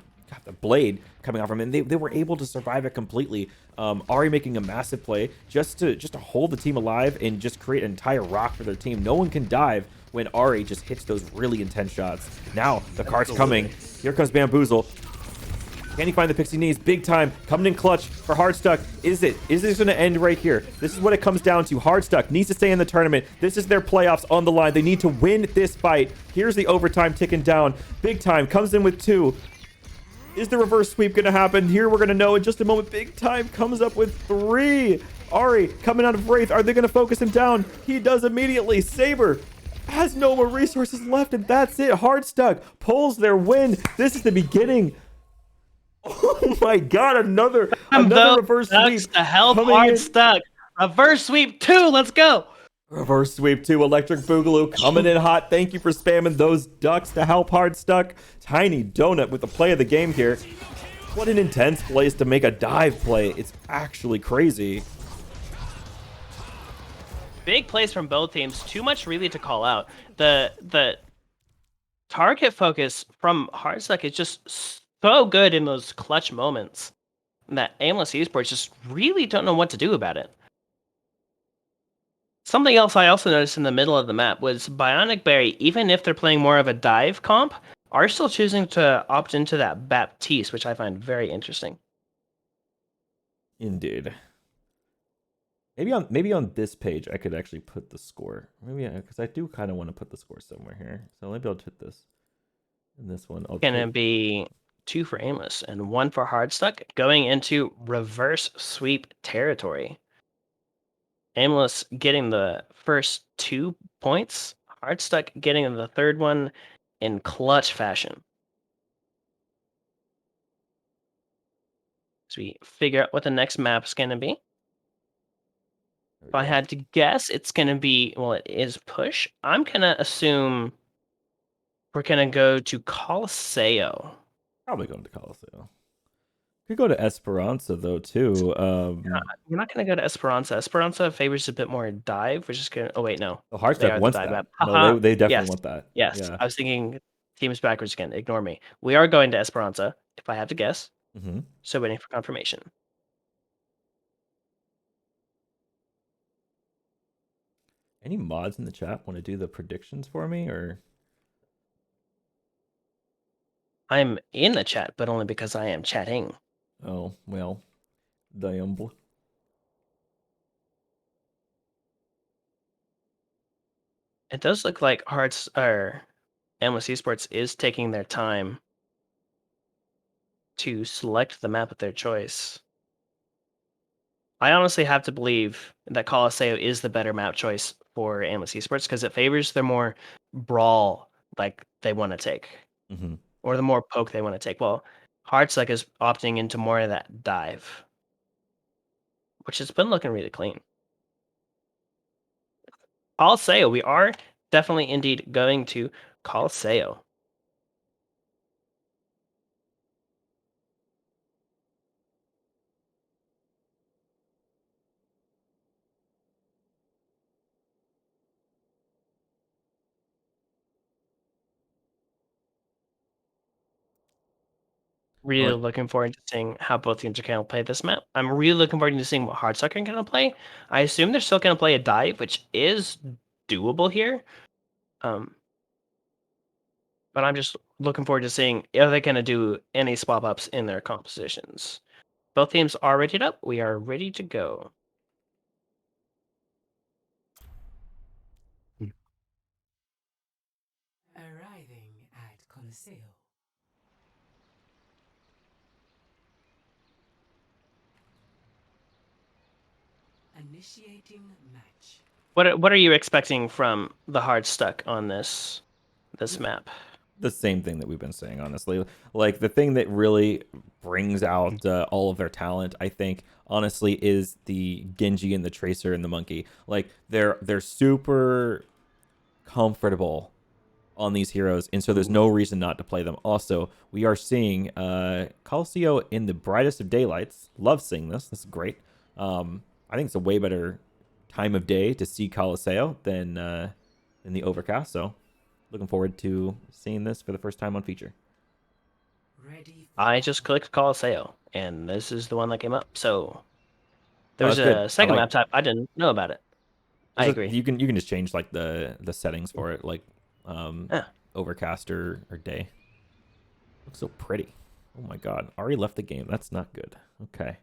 blade coming off from him. They were able to survive it completely. Ari making a massive play just to hold the team alive and just create an entire rock for their team. No one can dive when Ari just hits those really intense shots. Now the cart's coming. Here comes Bamboozle. Can he find the pixie knees? Big time. Coming in clutch for Hardstuck. Is it? Is this going to end right here? This is what it comes down to. Hardstuck needs to stay in the tournament. This is their playoffs on the line. They need to win this fight. Here's the overtime ticking down. Big time comes in with 2. Is the reverse sweep going to happen? Here we're going to know in just a moment. Big time comes up with 3. Ari coming out of Wraith. Are they going to focus him down? He does immediately. Saber has no more resources left, and that's it. Hardstuck pulls their win. This is the beginning. Oh my god, another reverse sweep. To help coming Hardstuck. Reverse sweep 2, let's go. Reverse sweep 2, Electric Boogaloo coming in hot. Thank you for spamming those ducks to help Hardstuck. Tiny Donut with the play of the game here. What an intense place to make a dive play. It's actually crazy. Big plays from both teams. Too much really to call out. The target focus from Hardstuck is just so good in those clutch moments that Aimless eSports just really don't know what to do about it. Something else I also noticed in the middle of the map was Bionic Berry, even if they're playing more of a dive comp, are still choosing to opt into that Baptiste, which I find very interesting. Indeed. Maybe on this page I could actually put the score. Maybe because I do kind of want to put the score somewhere here. So maybe I'll put this. And this one I'll Gonna be 2 for Aimless and 1 for Hardstuck, going into reverse sweep territory. Aimless getting the first 2 points, Hardstuck getting the third one in clutch fashion. So we figure out what the next map is going to be. If I had to guess, it's going to be, well, it is push. I'm going to assume we're going to go to Colosseo. Probably going to Colosseo. Could go to Esperanza though too. We're not going to go to Esperanza. Esperanza favors a bit more dive. We're just going to. Oh wait, no. The Hardstuck wants that. No, they definitely want that. Yes, yeah. I was thinking teams backwards again. Ignore me. We are going to Esperanza. If I have to guess. Mm-hmm. So waiting for confirmation. Any mods in the chat want to do the predictions for me, or? I'm in the chat, but only because I am chatting. Oh well, damn. It does look like Aimless eSports is taking their time to select the map of their choice. I honestly have to believe that Colosseo is the better map choice for Aimless eSports because it favors the more brawl like they want to take, or the more poke they want to take. Well, Hardstuck is opting into more of that dive, which has been looking really clean. Colosseo, we are definitely indeed going to Colosseo. Really looking forward to seeing how both teams are going to play this map. I'm really looking forward to seeing what Hardstuck are going to play. I assume they're still going to play a dive, which is doable here. But I'm just looking forward to seeing if they're going to do any swap ups in their compositions. Both teams are readied up. We are ready to go. Arriving at Colosseo. Initiating match. What are you expecting from the Hardstuck on this map? The same thing that we've been saying, honestly. Like the thing that really brings out all of their talent, I think, honestly, is the Genji and the Tracer and the Monkey. Like they're super comfortable on these heroes, and so there's no reason not to play them. Also, we are seeing Colosseo in the brightest of daylights. Love seeing this. This is great. I think it's a way better time of day to see Colosseo than in the overcast. So, looking forward to seeing this for the first time on feature. I just clicked Colosseo, and this is the one that came up. So there's a second map type I didn't know about it. I agree. You can just change like the settings for it, like overcast or day. Looks so pretty. Oh my god, Ari left the game. That's not good. Okay.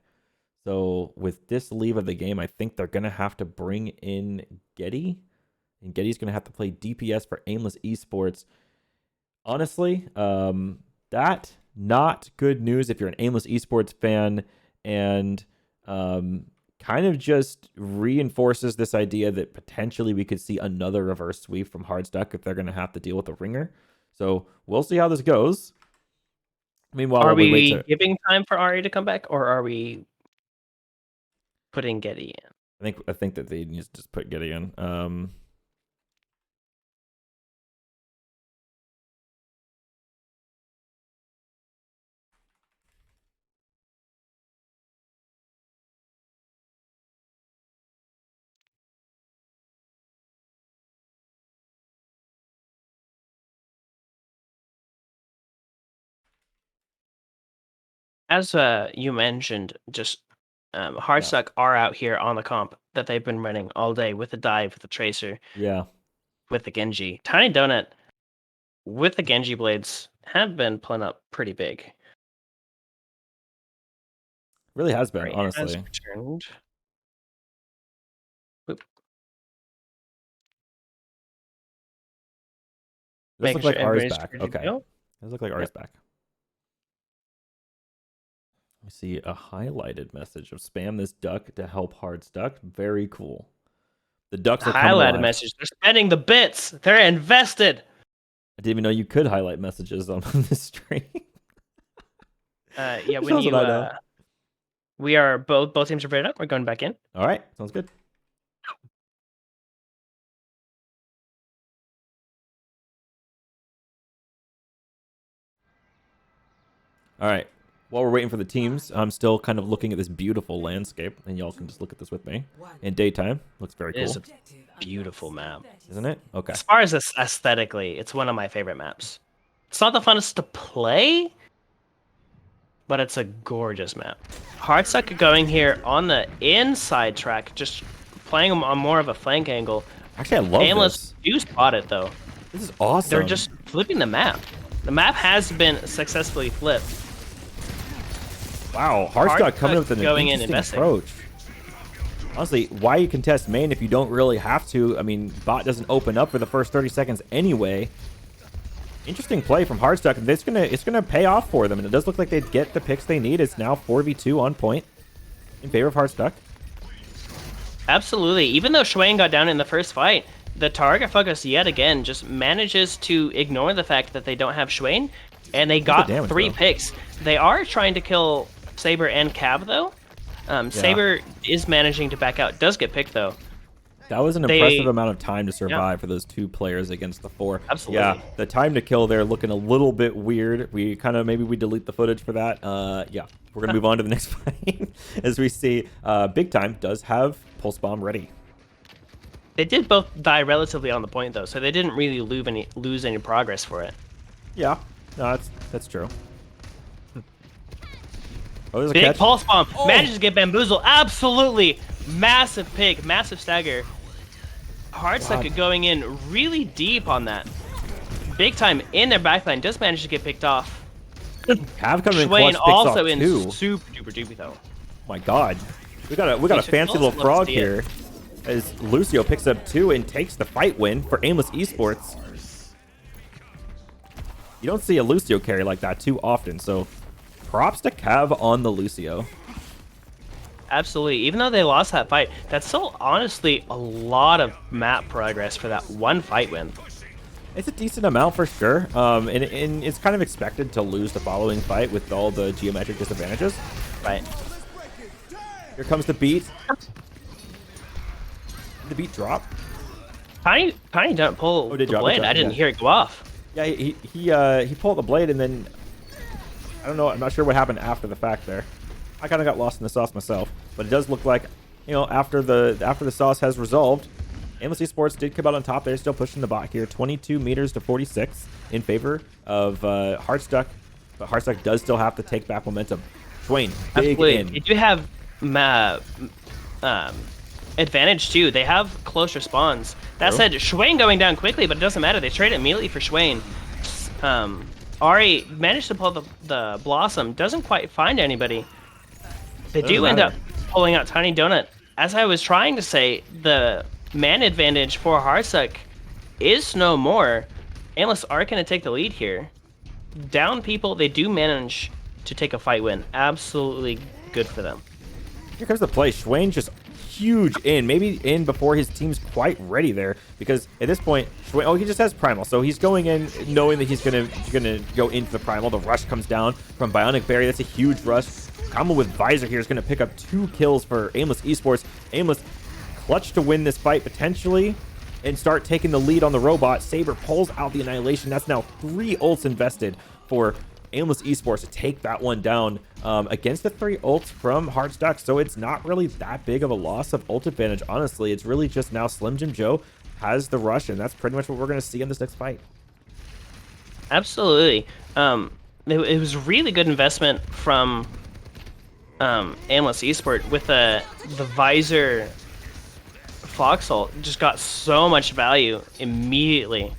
So with this leave of the game, I think they're gonna have to bring in Getty. And Getty's gonna have to play DPS for Aimless eSports. Honestly, that not good news if you're an Aimless eSports fan, and kind of just reinforces this idea that potentially we could see another reverse sweep from Hardstuck if they're gonna have to deal with a ringer. So we'll see how this goes. Meanwhile, Are we wait we giving time for Ari to come back, or are we putting Getty in? I think that they need to just put Getty in. As you mentioned, just Hardstuck are out here on the comp that they've been running all day with the dive, with the tracer, Yeah, with the Genji. Tiny Donut with the Genji blades have been pulling up pretty big. really has been, Ari honestly. has returned. Oop. This Making looks like sure R's everybody's back. ready to Okay. go. This looks like R's back. We see a highlighted message of spam this duck to help Hardstuck. Very cool. The ducks are coming Highlighted alive. message. They're spending the bits. They're invested. I didn't even know you could highlight messages on this stream. Yeah, Shows when you what I know. we are both teams are ready up. We're going back in. All right, sounds good. All right. While we're waiting for the teams, I'm still kind of looking at this beautiful landscape, and y'all can just look at this with me. In daytime, looks very It is cool, a beautiful map. isn't it? Okay. As far as this aesthetically, it's one of my favorite maps. It's not the funnest to play, but it's a gorgeous map. Hardstuck going here on the inside track, just playing them on more of a flank angle. Actually, I love Aimless this. do spot it though. This is awesome. They're just flipping the map. The map has been successfully flipped. Wow, Hardstuck coming up with an going in, interesting investing. approach. Honestly, why you contest main if you don't really have to? I mean, bot doesn't open up for the first 30 seconds anyway. Interesting play from Hardstuck. It's gonna pay off for them, and it does look like they get the picks they need. It's now 4v2 on point in favor of Hardstuck. Absolutely. Even though Swain got down in the first fight, the target focus yet again just manages to ignore the fact that they don't have Swain, and they got damage, 3 though. picks. They are trying to kill Saber and Cab though. Saber is managing to back out. Does get picked though. That was an impressive amount of time to survive for those 2 players against the 4. Absolutely. Yeah, the time to kill there looking a little bit weird. We kind of, maybe we delete the footage for that. Yeah, we're going to move on to the next fight. As we see, Big Time does have Pulse Bomb ready. They did both die relatively on the point though, so they didn't really lose any progress for it. Yeah, no, that's true. Oh, there's a Big catch. pulse bomb Oh. manages to get bamboozled. Absolutely massive pick, massive stagger. Hardstuck going in really deep on that. Big Time in their backline does manage to get picked off. Have coming in Swain clutch, picks also off in 2. super duper duper though. Oh my god. We got a Lucio fancy also little loves frog to see it. here. As Lucio picks up 2 and takes the fight win for Aimless eSports. You don't see a Lucio carry like that too often, so props to Cav on the Lucio. Absolutely. Even though they lost that fight, that's still honestly a lot of map progress for that one fight win. It's a decent amount for sure, and it's kind of expected to lose the following fight with all the geometric disadvantages. Right. Here comes the beat. Did the beat drop? Tiny don't pull Oh, the did drop it, blade. drop it, I didn't yeah. hear it go off. Yeah, he pulled the blade and then I don't know. I'm not sure what happened after the fact there. I kind of got lost in the sauce myself, but it does look like, you know, after the sauce has resolved, Aimless eSports did come out on top. They're still pushing the bot here, 22 meters to 46 in favor of Hardstuck, but Hardstuck does still have to take back momentum. Swain, big Absolutely. in. They do have advantage too. They have closer spawns. That True. said, Swain going down quickly, but it doesn't matter. They trade it immediately for Swain. Ari managed to pull the Blossom, doesn't quite find anybody. They Doesn't do end matter. up pulling out Tiny Donut. As I was trying to say, the man advantage for Hardstuck is no more. Aimless are going to take the lead here. Down people, they do manage to take a fight win. Absolutely good for them. Here comes the play. Schwain just huge in, maybe in before his team's quite ready there, because at this point, Schwain, oh, he just has Primal, so he's going in knowing that he's gonna go into the Primal. The rush comes down from Bionic Berry. That's a huge rush. Combo with Visor here is gonna pick up 2 kills for Aimless Esports. Aimless clutch to win this fight potentially and start taking the lead on the robot. Saber pulls out the Annihilation. That's now 3 ults invested for Aimless Esports to take that one down against the 3 ults from Hardstuck. So it's not really that big of a loss of ult advantage, honestly. It's really just now Slim Jim Joe has the rush, and that's pretty much what we're going to see in this next fight. Absolutely. It was really good investment from Aimless Esport with the Visor Fox ult. Just got so much value immediately.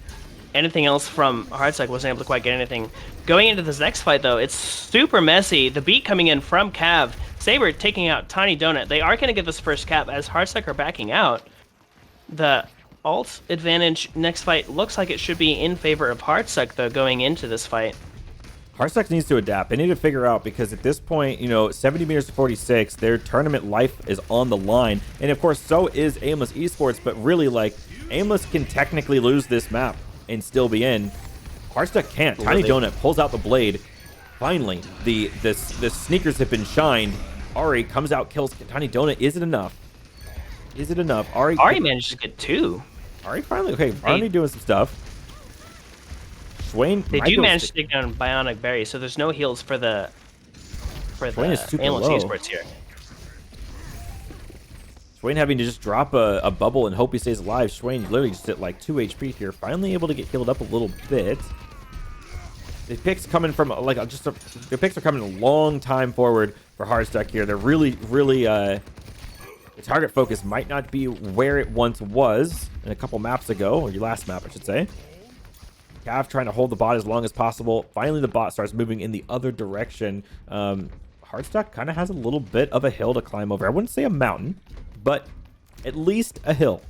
Anything else from Hardstuck wasn't able to quite get anything. Going into this next fight, though, it's super messy. The beat coming in from Cav. Saber taking out Tiny Donut. They are going to get this first cap as Hardstuck are backing out. The ult advantage next fight looks like it should be in favor of Hardstuck, though, going into this fight. Hardstuck needs to adapt. They need to figure out, because at this point, you know, 70 meters to 46, their tournament life is on the line. And of course, so is Aimless Esports, but really, like, Aimless can technically lose this map and still be in. Hardstuck can't. Tiny Donut pulls out the blade. Finally, the sneakers have been shined. Ari comes out, kills Tiny Donut. Is it enough? Is it enough? Ari managed to get 2. Ari finally, okay, finally doing some stuff. Schwain, they do manage to take down Bionic Berry, so there's no heals for the Aimless Esports here. Schwain having to just drop a bubble and hope he stays alive. Schwain literally just at like 2 HP here, finally able to get healed up a little bit. The picks coming from like the picks are coming a long time forward for Hardstuck here. They're really the target focus might not be where it once was in a couple maps ago, or your last map, I should say. Cav trying to hold the bot as long as possible. Finally, the bot starts moving in the other direction. Hardstuck kind of has a little bit of a hill to climb over. I wouldn't say a mountain, but at least a hill.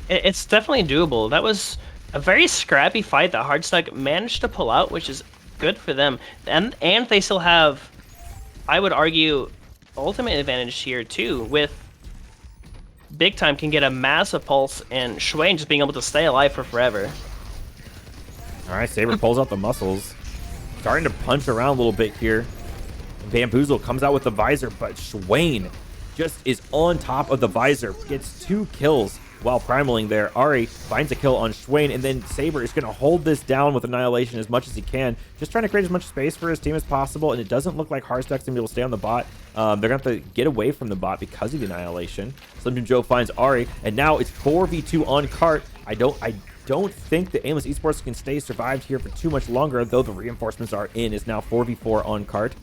It's definitely doable. That was a very scrappy fight that Hardstuck managed to pull out, which is good for them. And they still have, I would argue, ultimate advantage here too, with Big Time can get a massive pulse and Schwain just being able to stay alive for forever. All right, Saber pulls out the muscles. Starting to punch around a little bit here. Bamboozle comes out with the Visor, but Schwain just is on top of the Visor. Gets 2 kills while primaling there. Ari finds a kill on Schwain, and then Saber is going to hold this down with Annihilation as much as he can. Just trying to create as much space for his team as possible, and it doesn't look like Hardstuck's going to be able to stay on the bot. They're going to have to get away from the bot because of the Annihilation. Slim Jim Joe finds Ari, and now it's 4v2 on cart. I don't think the Aimless Esports can stay survived here for too much longer, though the reinforcements are in. It's now 4v4 on cart.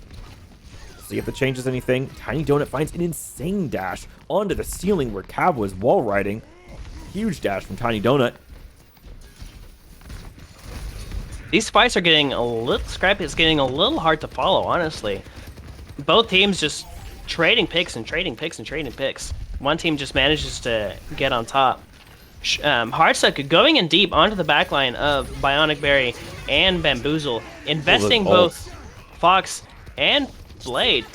See if it changes anything. Tiny Donut finds an insane dash onto the ceiling where Cav was wall riding. Huge dash from Tiny Donut. These fights are getting a little scrappy. It's getting a little hard to follow, honestly. Both teams just trading picks and trading picks and trading picks. One team just manages to get on top. Hardstuck going in deep onto the backline of Bionic Berry and Bamboozle, investing both Fox and Blade.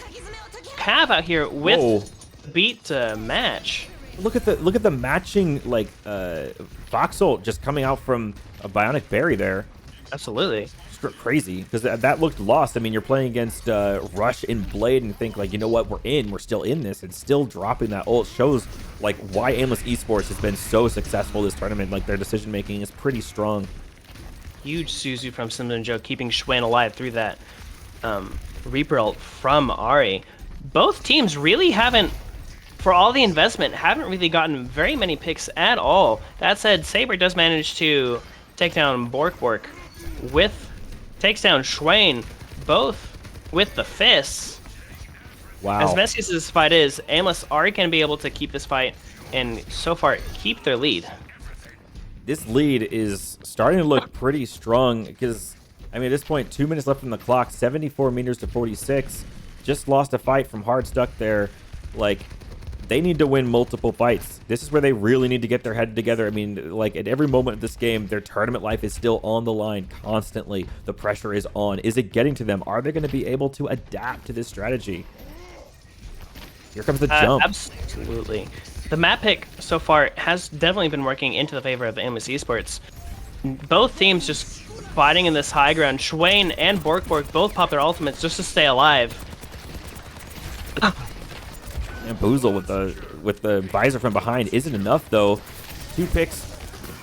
Cav out here with beat to match. Look at the matching, like, Fox ult just coming out from a Bionic Berry there. Absolutely. Just crazy, because that looked lost. I mean, you're playing against Rush and Blade and think, like, you know what, we're still in this, and still dropping that ult shows, like, why Aimless Esports has been so successful this tournament. Like, their decision making is pretty strong. Huge Suzu from Slim Jim Joe, keeping Schwain alive through that Reaper ult from Ari. Both teams really haven't, for all the investment, haven't really gotten very many picks at all. That said, Saber does manage to take down Bork takes down Schwain, both with the fists. Wow. As messy as this fight is, Aimless are going to be able to keep this fight and so far keep their lead. This lead is starting to look pretty strong because, I mean, at this point, 2 minutes left on the clock, 74 meters to 46. Just lost a fight from Hardstuck there. Like, they need to win multiple fights. This is where they really need to get their head together. I mean, like, at every moment of this game, their tournament life is still on the line constantly. The pressure is on. Is it getting to them? Are they going to be able to adapt to this strategy? Here comes the jump. Absolutely. The map pick so far has definitely been working into the favor of Aimless eSports. Both teams just fighting in this high ground. Swain and Bork both pop their ultimates just to stay alive. And Boozle with the visor from behind isn't enough, though. 2 picks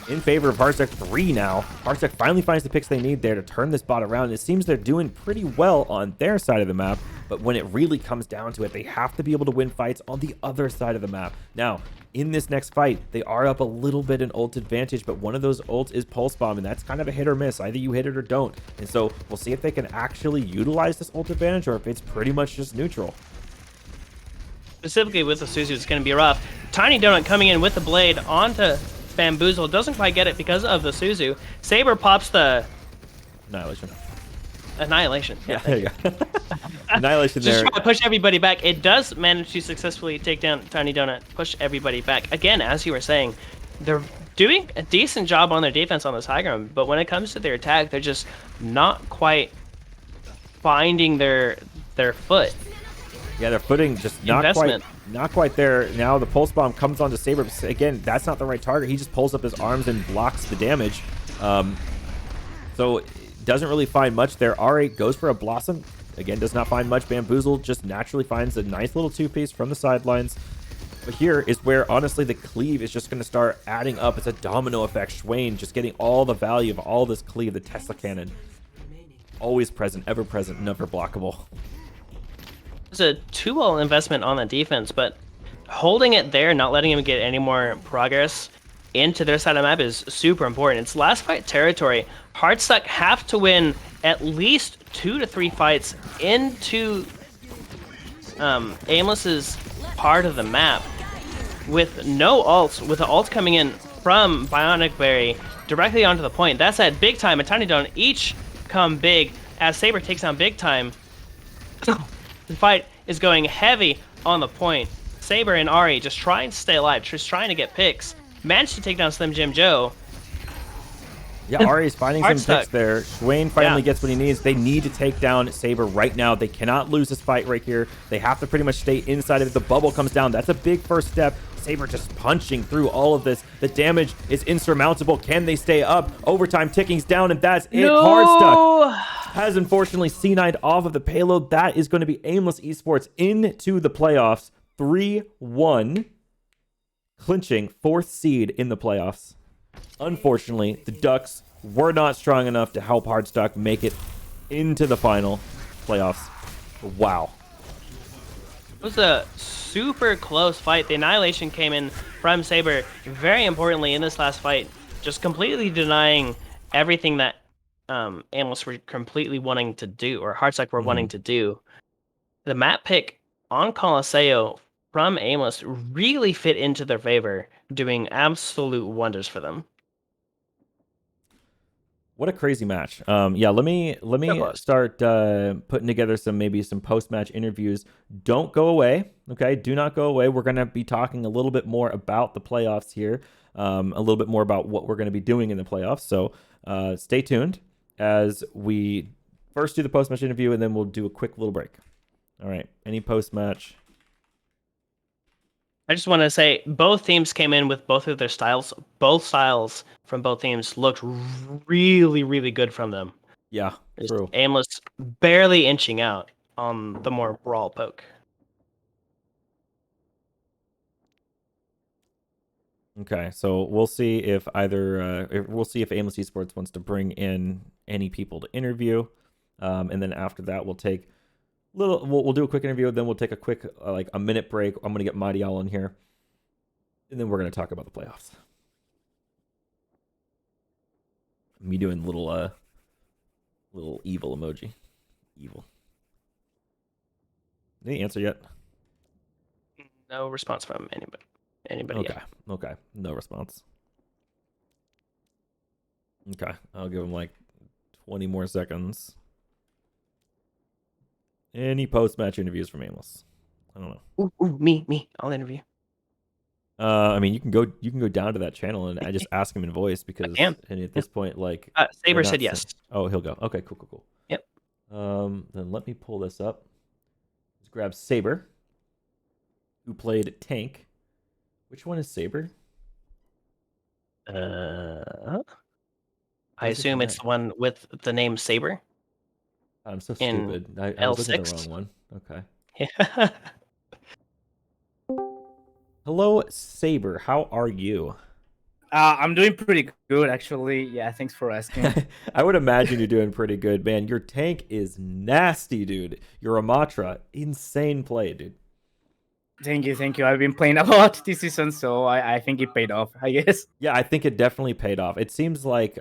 in favor of Hardstuck. 3 now. Hardstuck finally finds the picks they need there to turn this bot around. It seems they're doing pretty well on their side of the map, but when it really comes down to it, they have to be able to win fights on the other side of the map. Now, in this next fight, they are up a little bit in ult advantage, but one of those ults is Pulse Bomb, and that's kind of a hit or miss. Either you hit it or don't. And so we'll see if they can actually utilize this ult advantage or if it's pretty much just neutral. Specifically with the Suzu, it's going to be rough. Tiny Donut coming in with the blade onto Bamboozle. Doesn't quite get it because of the Suzu. Saber pops the Annihilation. Yeah, there you go. Annihilation there. Just trying to push everybody back. It does manage to successfully take down Tiny Donut, push everybody back. Again, as you were saying, they're doing a decent job on their defense on this high ground, but when it comes to their attack, they're just not quite finding their foot. Yeah, their footing just not quite there. Now the Pulse Bomb comes onto Saber. Again, that's not the right target. He just pulls up his arms and blocks the damage. So doesn't really find much there. Ari goes for a Blossom. Again, does not find much. Bamboozle just naturally finds a nice little 2-piece from the sidelines. But here is where, honestly, the cleave is just going to start adding up. It's a domino effect. Swain just getting all the value of all this cleave. The Tesla Cannon. Always present, ever present, never blockable. It's a 2-wall investment on the defense, but holding it there, not letting him get any more progress into their side of the map is super important. It's last fight territory. Hardstuck have to win at least 2 to 3 fights into Aimless's part of the map with no ults, with the ult coming in from Bionic Berry directly onto the point. That said, Big Time and Tiny Donut each come big as Saber takes down Big Time. The fight is going heavy on the point. Saber and Ari just trying to stay alive, just trying to get picks. Managed to take down Slim Jim Joe. Yeah, Ari's finding some picks there. Swain finally gets what he needs. They need to take down Saber right now. They cannot lose this fight right here. They have to pretty much stay inside of it. The bubble comes down. That's a big first step. Saber just punching through all of this. The damage is insurmountable. Can they stay up? Overtime ticking's down, and that's it. No! Hardstuck has unfortunately C9'd off of the payload. That is going to be Aimless eSports into the playoffs. 3-1. Clinching 4th seed in the playoffs. Unfortunately, the Ducks were not strong enough to help Hardstuck make it into the final playoffs. Wow. It was a super close fight. The Annihilation came in from Saber very importantly in this last fight, just completely denying everything that Aimless were completely wanting to do, or Hardstuck were wanting to do. The map pick on Colosseo from Aimless really fit into their favor, doing absolute wonders for them. What a crazy match. Yeah, let me start putting together some post-match interviews. Don't go away, okay? Do not go away. We're going to be talking a little bit more about the playoffs here, a little bit more about what we're going to be doing in the playoffs. So stay tuned as we first do the post-match interview, and then we'll do a quick little break. All right, any post-match? I just want to say both teams came in with both of their styles. Both styles from both teams looked really, really good from them. Yeah, true. Aimless barely inching out on the more brawl poke. Okay, so we'll see if Aimless eSports wants to bring in any people to interview, and then after that we'll take. We'll do a quick interview, then we'll take a quick like a minute break. I'm gonna get Mighty Owl in here, and then we're gonna talk about the playoffs. Me doing little evil emoji, evil. Any answer yet? No response from anybody. Okay, okay, no response. Okay, I'll give him like 20 more seconds. Any post-match interviews from Aimless? I don't know. Ooh, me. I'll interview. I mean, you can go down to that channel and I just ask him in voice because am. and at this point, like Saber they're said not yes. oh, he'll go. Okay, cool. Yep. Then let me pull this up. Let's grab Saber, who played Tank. Which one is Saber? I assume it's the one with the name Saber. I'm so in stupid. I was looking at the L6. wrong one. Okay. Yeah. Hello, Saber. How are you? I'm doing pretty good, actually. Yeah, thanks for asking. I would imagine you're doing pretty good, man. Your tank is nasty, dude. Your Amatra, insane play, dude. Thank you. I've been playing a lot this season, so I think it paid off, I guess. Yeah, I think it definitely paid off. It seems like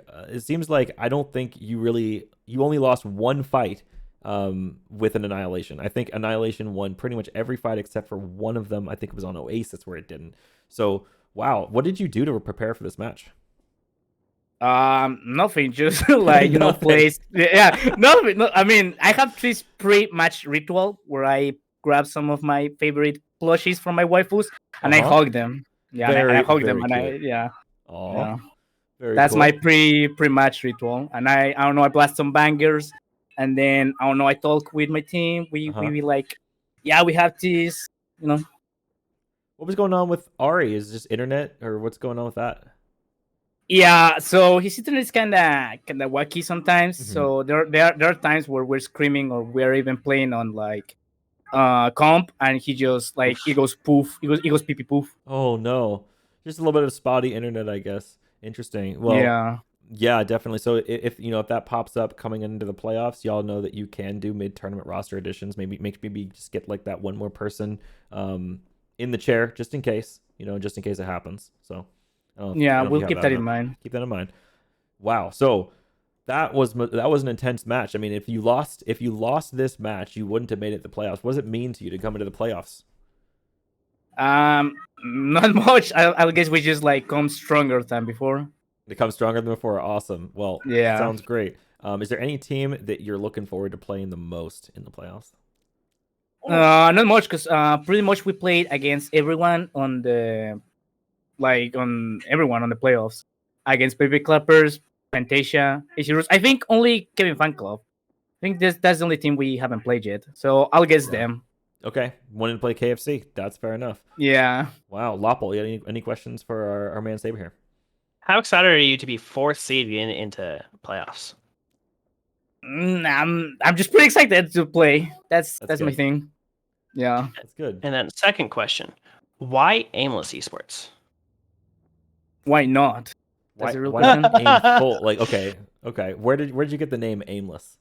I don't think you only lost one fight with an Annihilation. I think Annihilation won pretty much every fight except for one of them. I think it was on Oasis where it didn't. So, wow, what did you do to prepare for this match? Nothing, just like Nothing. plays. Yeah, nothing. No, I mean, I have this pre-match ritual where I grab some of my favorite plushies from my waifus and I Uh-huh. hug them. Yeah, and I Very, hug them, very and cute. yeah, Aw, very that's cool. my pre-match ritual. And I don't know, I blast some bangers, and then I don't know, I talk with my team. We like, yeah, we have this, you know. What was going on with Ari? Is it just internet or what's going on with that? Yeah, so his internet is kinda wacky sometimes. Mhm. So there are times where we're screaming or we're even playing on like comp, and he just like it goes poof, it goes pee pee poof. Oh no, just a little bit of spotty internet, I guess. Interesting. Well, Yeah, yeah, definitely. So if that pops up coming into the playoffs, y'all know that you can do mid-tournament roster additions. Maybe just get like that one more person in the chair just in case, just in case it happens. So I don't yeah, know if you we'll have keep that that or in not. mind. Keep that in mind. Wow. So that was an intense match. I mean, if you lost this match, you wouldn't have made it to the playoffs. What does it mean to you to come into the playoffs? Not much. I guess we just like come stronger than before. To come stronger than before. Awesome. Well, Yeah. sounds great. Is there any team that you're looking forward to playing the most in the playoffs? Not much, because pretty much we played against everyone on the on everyone on the playoffs against Baby Clappers, Fantasia, Ishiros. I think only Kevin Fan Club. I think that's the only team we haven't played yet. So I'll guess Yeah. them. Okay. Wanted to play KFC. That's fair enough. Yeah. Wow. Lopple, you got any questions for our man Saber here? How excited are you to be fourth seed into playoffs? I'm just pretty excited to play. That's my good. thing. Yeah. That's good. And then second question, why Aimless eSports? Why not? That's a real Why question. not aim full? Like, okay. Where did you get the name Aimless?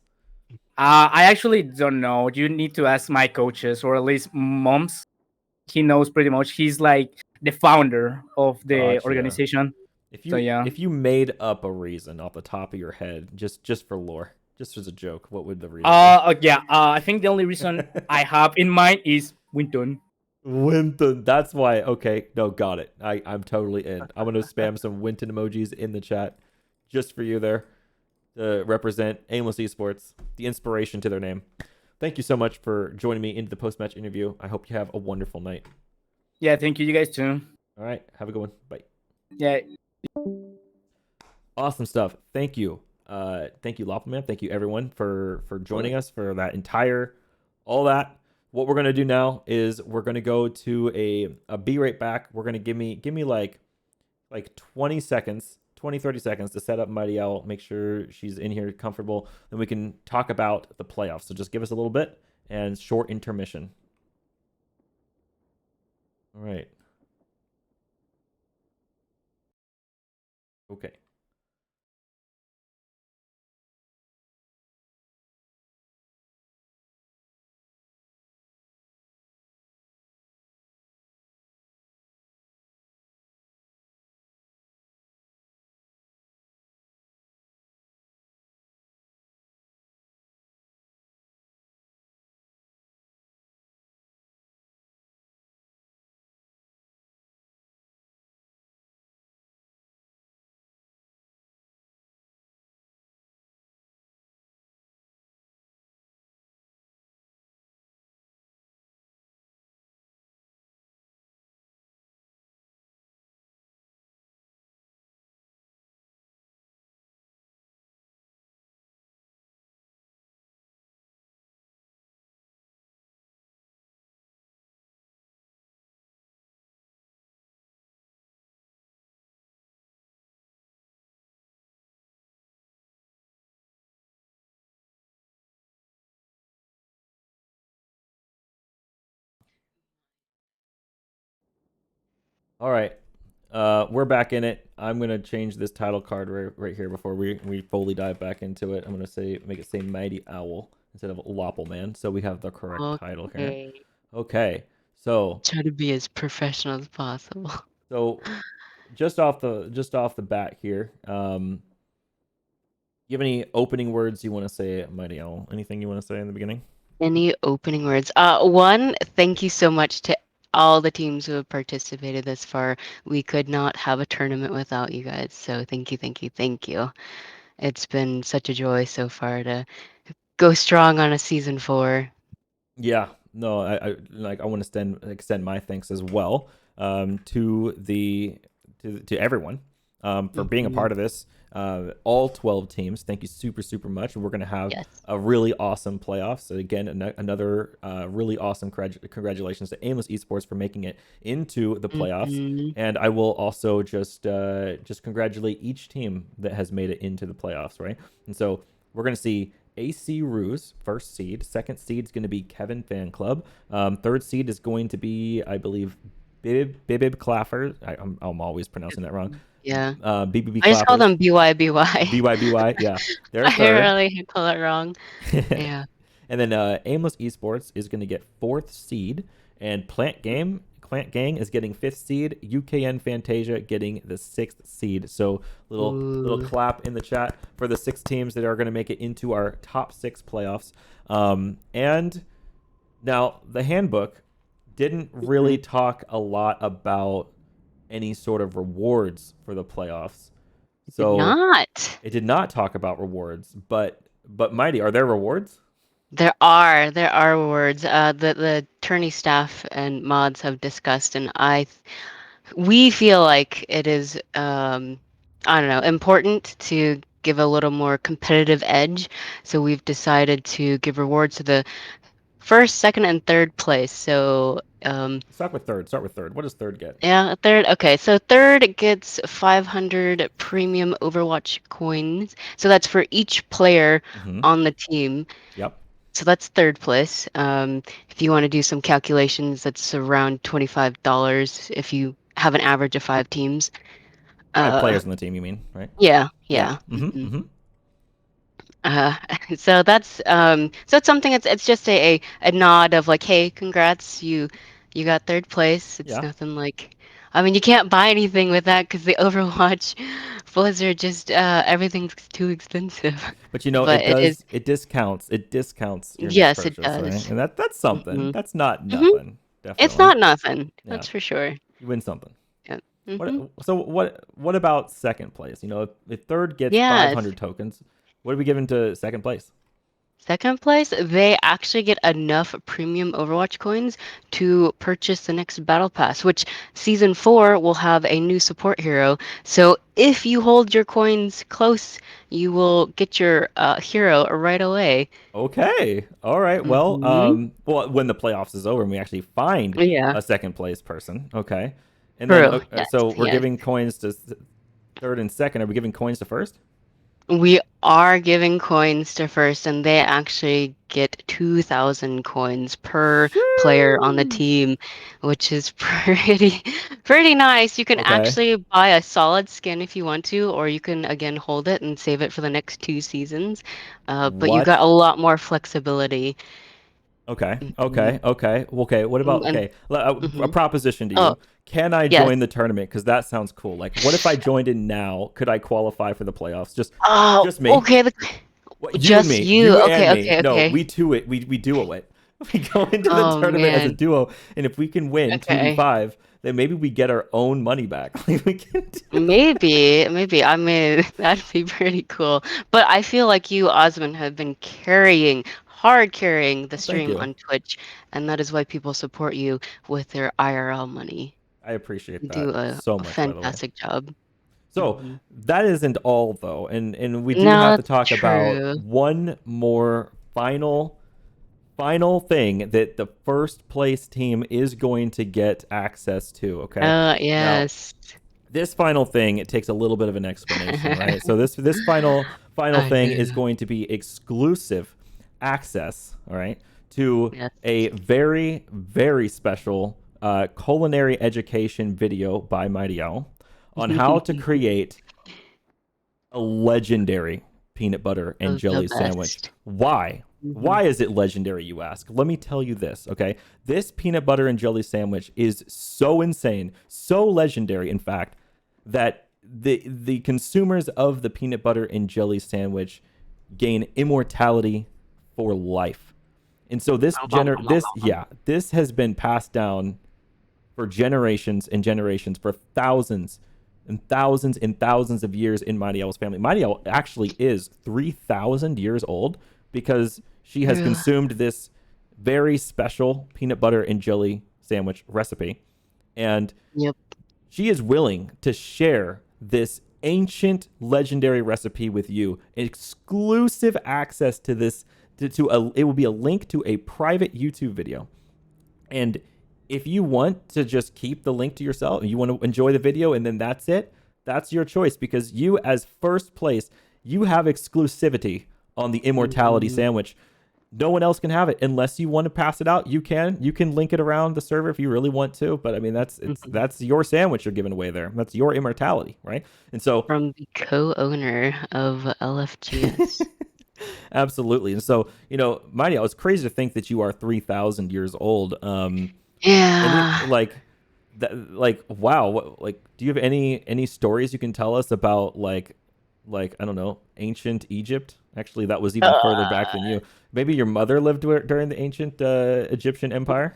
I actually don't know. You need to ask my coaches, or at least Moms. He knows pretty much. He's like the founder of the Gotcha. organization. If So you yeah. if you made up a reason off the top of your head, just for lore, just as a joke, what would the reason be? Yeah. I think the only reason I have in mind is Winton. Winton. That's why. Okay, no, got it. I'm totally in. I'm gonna spam some Winton emojis in the chat, just for you there, to represent Aimless Esports, the inspiration to their name. Thank you so much for joining me into the post-match interview. I hope you have a wonderful night. Yeah, thank you. You guys too. All right, have a good one. Bye. Yeah. Awesome stuff. Thank you. Thank you, Loppelman. Thank you, everyone, for joining us for that entire, all that. What we're gonna do now is we're gonna go to a be right back. We're gonna give me like 20 seconds, 30 seconds to set up Mighty Owl, make sure she's in here comfortable. Then we can talk about the playoffs. So just give us a little bit and short intermission. All right. Okay. All right. We're back in it. I'm gonna change this title card right here before we fully dive back into it. I'm gonna make it say Mighty Owl instead of Loppelman, so we have the correct title here. Okay. Okay. So Try to be as professional as possible. so just off the bat here, you have any opening words you want to say, Mighty Owl? Anything you want to say in the beginning? Any opening words? One, thank you so much to all the teams who have participated this far. We could not have a tournament without you guys. So thank you, thank you, thank you. It's been such a joy so far to go strong on a season 4. Yeah, no, I want to extend my thanks as well, to everyone, for being a Mhm. part of this. All 12 teams, thank you super much. We're gonna have Yes. a really awesome playoffs. So again, another really awesome congratulations to Aimless Esports for making it into the playoffs. Mhm. And I will also just congratulate each team that has made it into the playoffs, right? And so we're gonna see AC Ruse, first seed. Second seed is going to be Kevin Fan Club. Third seed is going to be, I believe, Bibib Claffer. I'm always pronouncing that wrong. Yeah. BBB I just call Clappers. them BYBY. BYBY. Yeah, they're I third. really call it wrong. Yeah. And then Aimless Esports is going to get fourth seed, and Plant Gang is getting fifth seed. UKN Fantasia getting the sixth seed. So little Ooh. clap in the chat for the 6 teams that are going to make it into our top 6 playoffs. And now the handbook didn't really talk a lot about any sort of rewards for the playoffs. Did So not. it did not talk about rewards, but Mighty, are there rewards? There are words the tourney staff and mods have discussed, and we feel like it is I don't know, important to give a little more competitive edge. So we've decided to give rewards to the first, second, and third place. So Start with third. What does third get? yeah, third. Okay, so third gets 500 premium Overwatch coins. So that's for each player on the team. Yep. So that's third place. If you want to do some calculations, that's around $25 if you have an average of 5 teams. 5 players on the team, you mean, right? Yeah, Yeah. yeah. Mm-hmm. Uh, so it's something. It's just a nod of like, hey, congrats, you got third place. It's Yeah. nothing like. I mean, you can't buy anything with that because the Overwatch Blizzard just everything's too expensive. But you know, But it is. it discounts your next Yes, it purchase, right? does. And that's something. hmm That's not hmm nothing. It's Definitely. not nothing. Yeah. That's for sure. You win something. Yeah. What about second place? You know, if third gets Yes. 500 tokens, what are we giving to second place? Second place, they actually get enough premium Overwatch coins to purchase the next battle pass, which season 4 will have a new support hero. So if you hold your coins close, you will get your hero right away. Okay. All right. Mhm. Well, when the playoffs is over and we actually find Yeah. a second place person. Okay. And then True. Yes. so we're Yes. giving coins to third and second. Are we giving coins to first? We are giving coins to first, and they actually get 2,000 coins per player on the Sheesh. team, which is pretty nice. You can Okay. actually buy a solid skin if you want to, or you can again hold it and save it for the next 2 seasons. But you got What? a lot more flexibility. Okay. Mhm. Okay. What about And a mhm. proposition to Oh, you? Can I yes. join the tournament? Because that sounds cool. Like, what if I joined in now? Could I qualify for the playoffs? Oh, Just me. okay. What, you and Just me. you. You and Okay, me. okay, No, okay. we do it. We duo it. We go into the Oh tournament as a man. duo, and if we can win Okay. 2v5, then maybe we get our own money back. Like we can. Maybe. I mean, that'd be pretty cool. But I feel like you, Osmond, have been hard carrying the Well, thank stream you. on Twitch, and that is why people support you with their IRL money. I appreciate You do that so a much. By the way. fantastic job. So hmm that isn't all though, and we do No, have to that's talk about true. one more final thing that the first place team is going to get access to. Okay. Now Yes. this final thing, it takes a little bit of an explanation, right? So this final I thing is know. going to be exclusive access, all right, to Yes. a very special culinary education video by Mighty Owl on how to create a legendary peanut butter and The jelly sandwich. best. Why? Why is it legendary, you ask? Let me tell you this, okay? This peanut butter and jelly sandwich is so insane, so legendary, in fact, that the consumers of the peanut butter and jelly sandwich gain immortality for life. And so this has been passed down for generations and generations, for thousands and thousands and thousands of years in Mighty Owl's family. Mighty Owl actually is 3,000 years old because she has consumed this very special peanut butter and jelly sandwich recipe. And she is willing to share this ancient legendary recipe with you. Exclusive access to this, it will be a link to a private YouTube video. And if you want to just keep the link to yourself and you want to enjoy the video and then that's it, that's your choice, because you, as first place, you have exclusivity on the immortality sandwich. No one else can have it unless you want to pass it out. You can link it around the server if you really want to, but I mean that's your sandwich you're giving away there. That's your immortality, right? And so From the co-owner of LFGS. absolutely. And so, Mighty Owl, it's crazy to think that you are 3,000 years old. Yeah. And wow. Do you have any stories you can tell us about like I don't know, ancient Egypt? Actually, that was even further back than you. Maybe your mother lived during the ancient Egyptian Empire.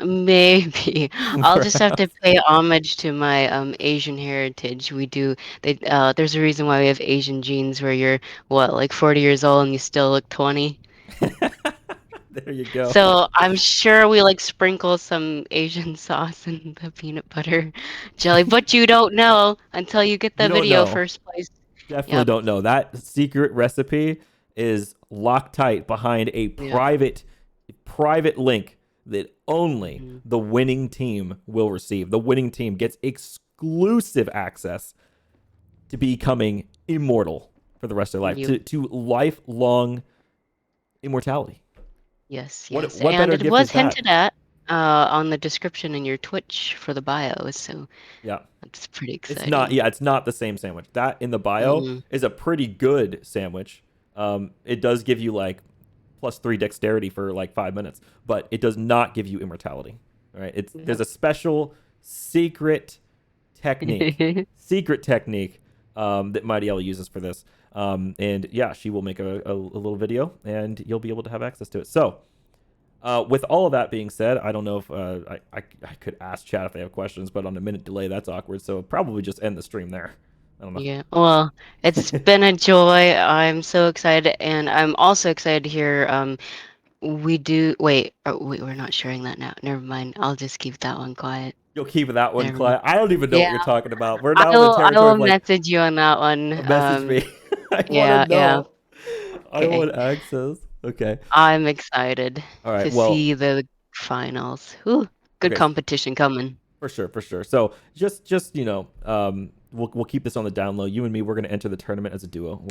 Maybe. I'll just have to pay homage to my Asian heritage. There's a reason why we have Asian genes where you're like 40 years old and you still look 20. There you go. So I'm sure we sprinkle some Asian sauce in the peanut butter jelly, but you don't know until you get the You don't video know. first place. Definitely don't know. That secret recipe is locked tight behind a private link that only the winning team will receive. The winning team gets exclusive access to becoming immortal for the rest of their life, to lifelong immortality. Yes. What And better it gift was is that? hinted at on the description in your Twitch for the bio, so Yeah. it's pretty exciting. It's not the same sandwich. That in the bio is a pretty good sandwich. It does give you +3 dexterity for 5 minutes, but it does not give you immortality. All right? There's a special secret technique that Mighty Owl uses for this. And yeah, she will make a little video and you'll be able to have access to it. So with all of that being said, I don't know if I could ask chat if they have questions, but on a minute delay, that's awkward. So probably just end the stream there. I don't know. Yeah, well, it's been a joy. I'm so excited, and I'm also excited to hear wait, we're not sharing that now. Never mind. I'll just keep that one quiet. You'll keep that one Never quiet. I don't even know what Yeah. you're talking about. We're now in I the will territory of message you on that one. message me. I yeah, want to know. I Okay. want access. Okay. I'm excited All right. to Well, see the finals. Ooh, good Okay. competition coming. for sure. So just we'll keep this on the down low. You and me, we're gonna enter the tournament as a duo.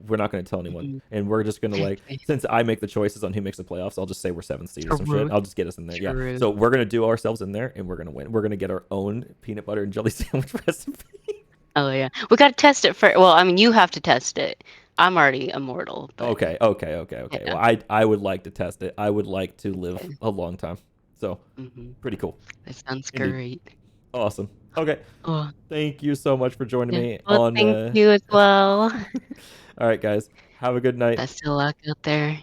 We're not gonna tell anyone, and we're just gonna since I make the choices on who makes the playoffs, I'll just say we're 7th seed or some shit. True. I'll just get us in there. Yeah. True. So we're gonna do ourselves in there, and we're gonna win. We're gonna get our own peanut butter and jelly sandwich recipe. Oh yeah, we got to test it first. Well, I mean, you have to test it. I'm already immortal. But Okay. Yeah. Well, I would like to test it. I would like to live a long time. So pretty cool. That sounds Indeed. great. Awesome. Okay. Oh, Thank you so much for joining me well, on. thank you as well. All right, guys. Have a good night. Best of luck out there.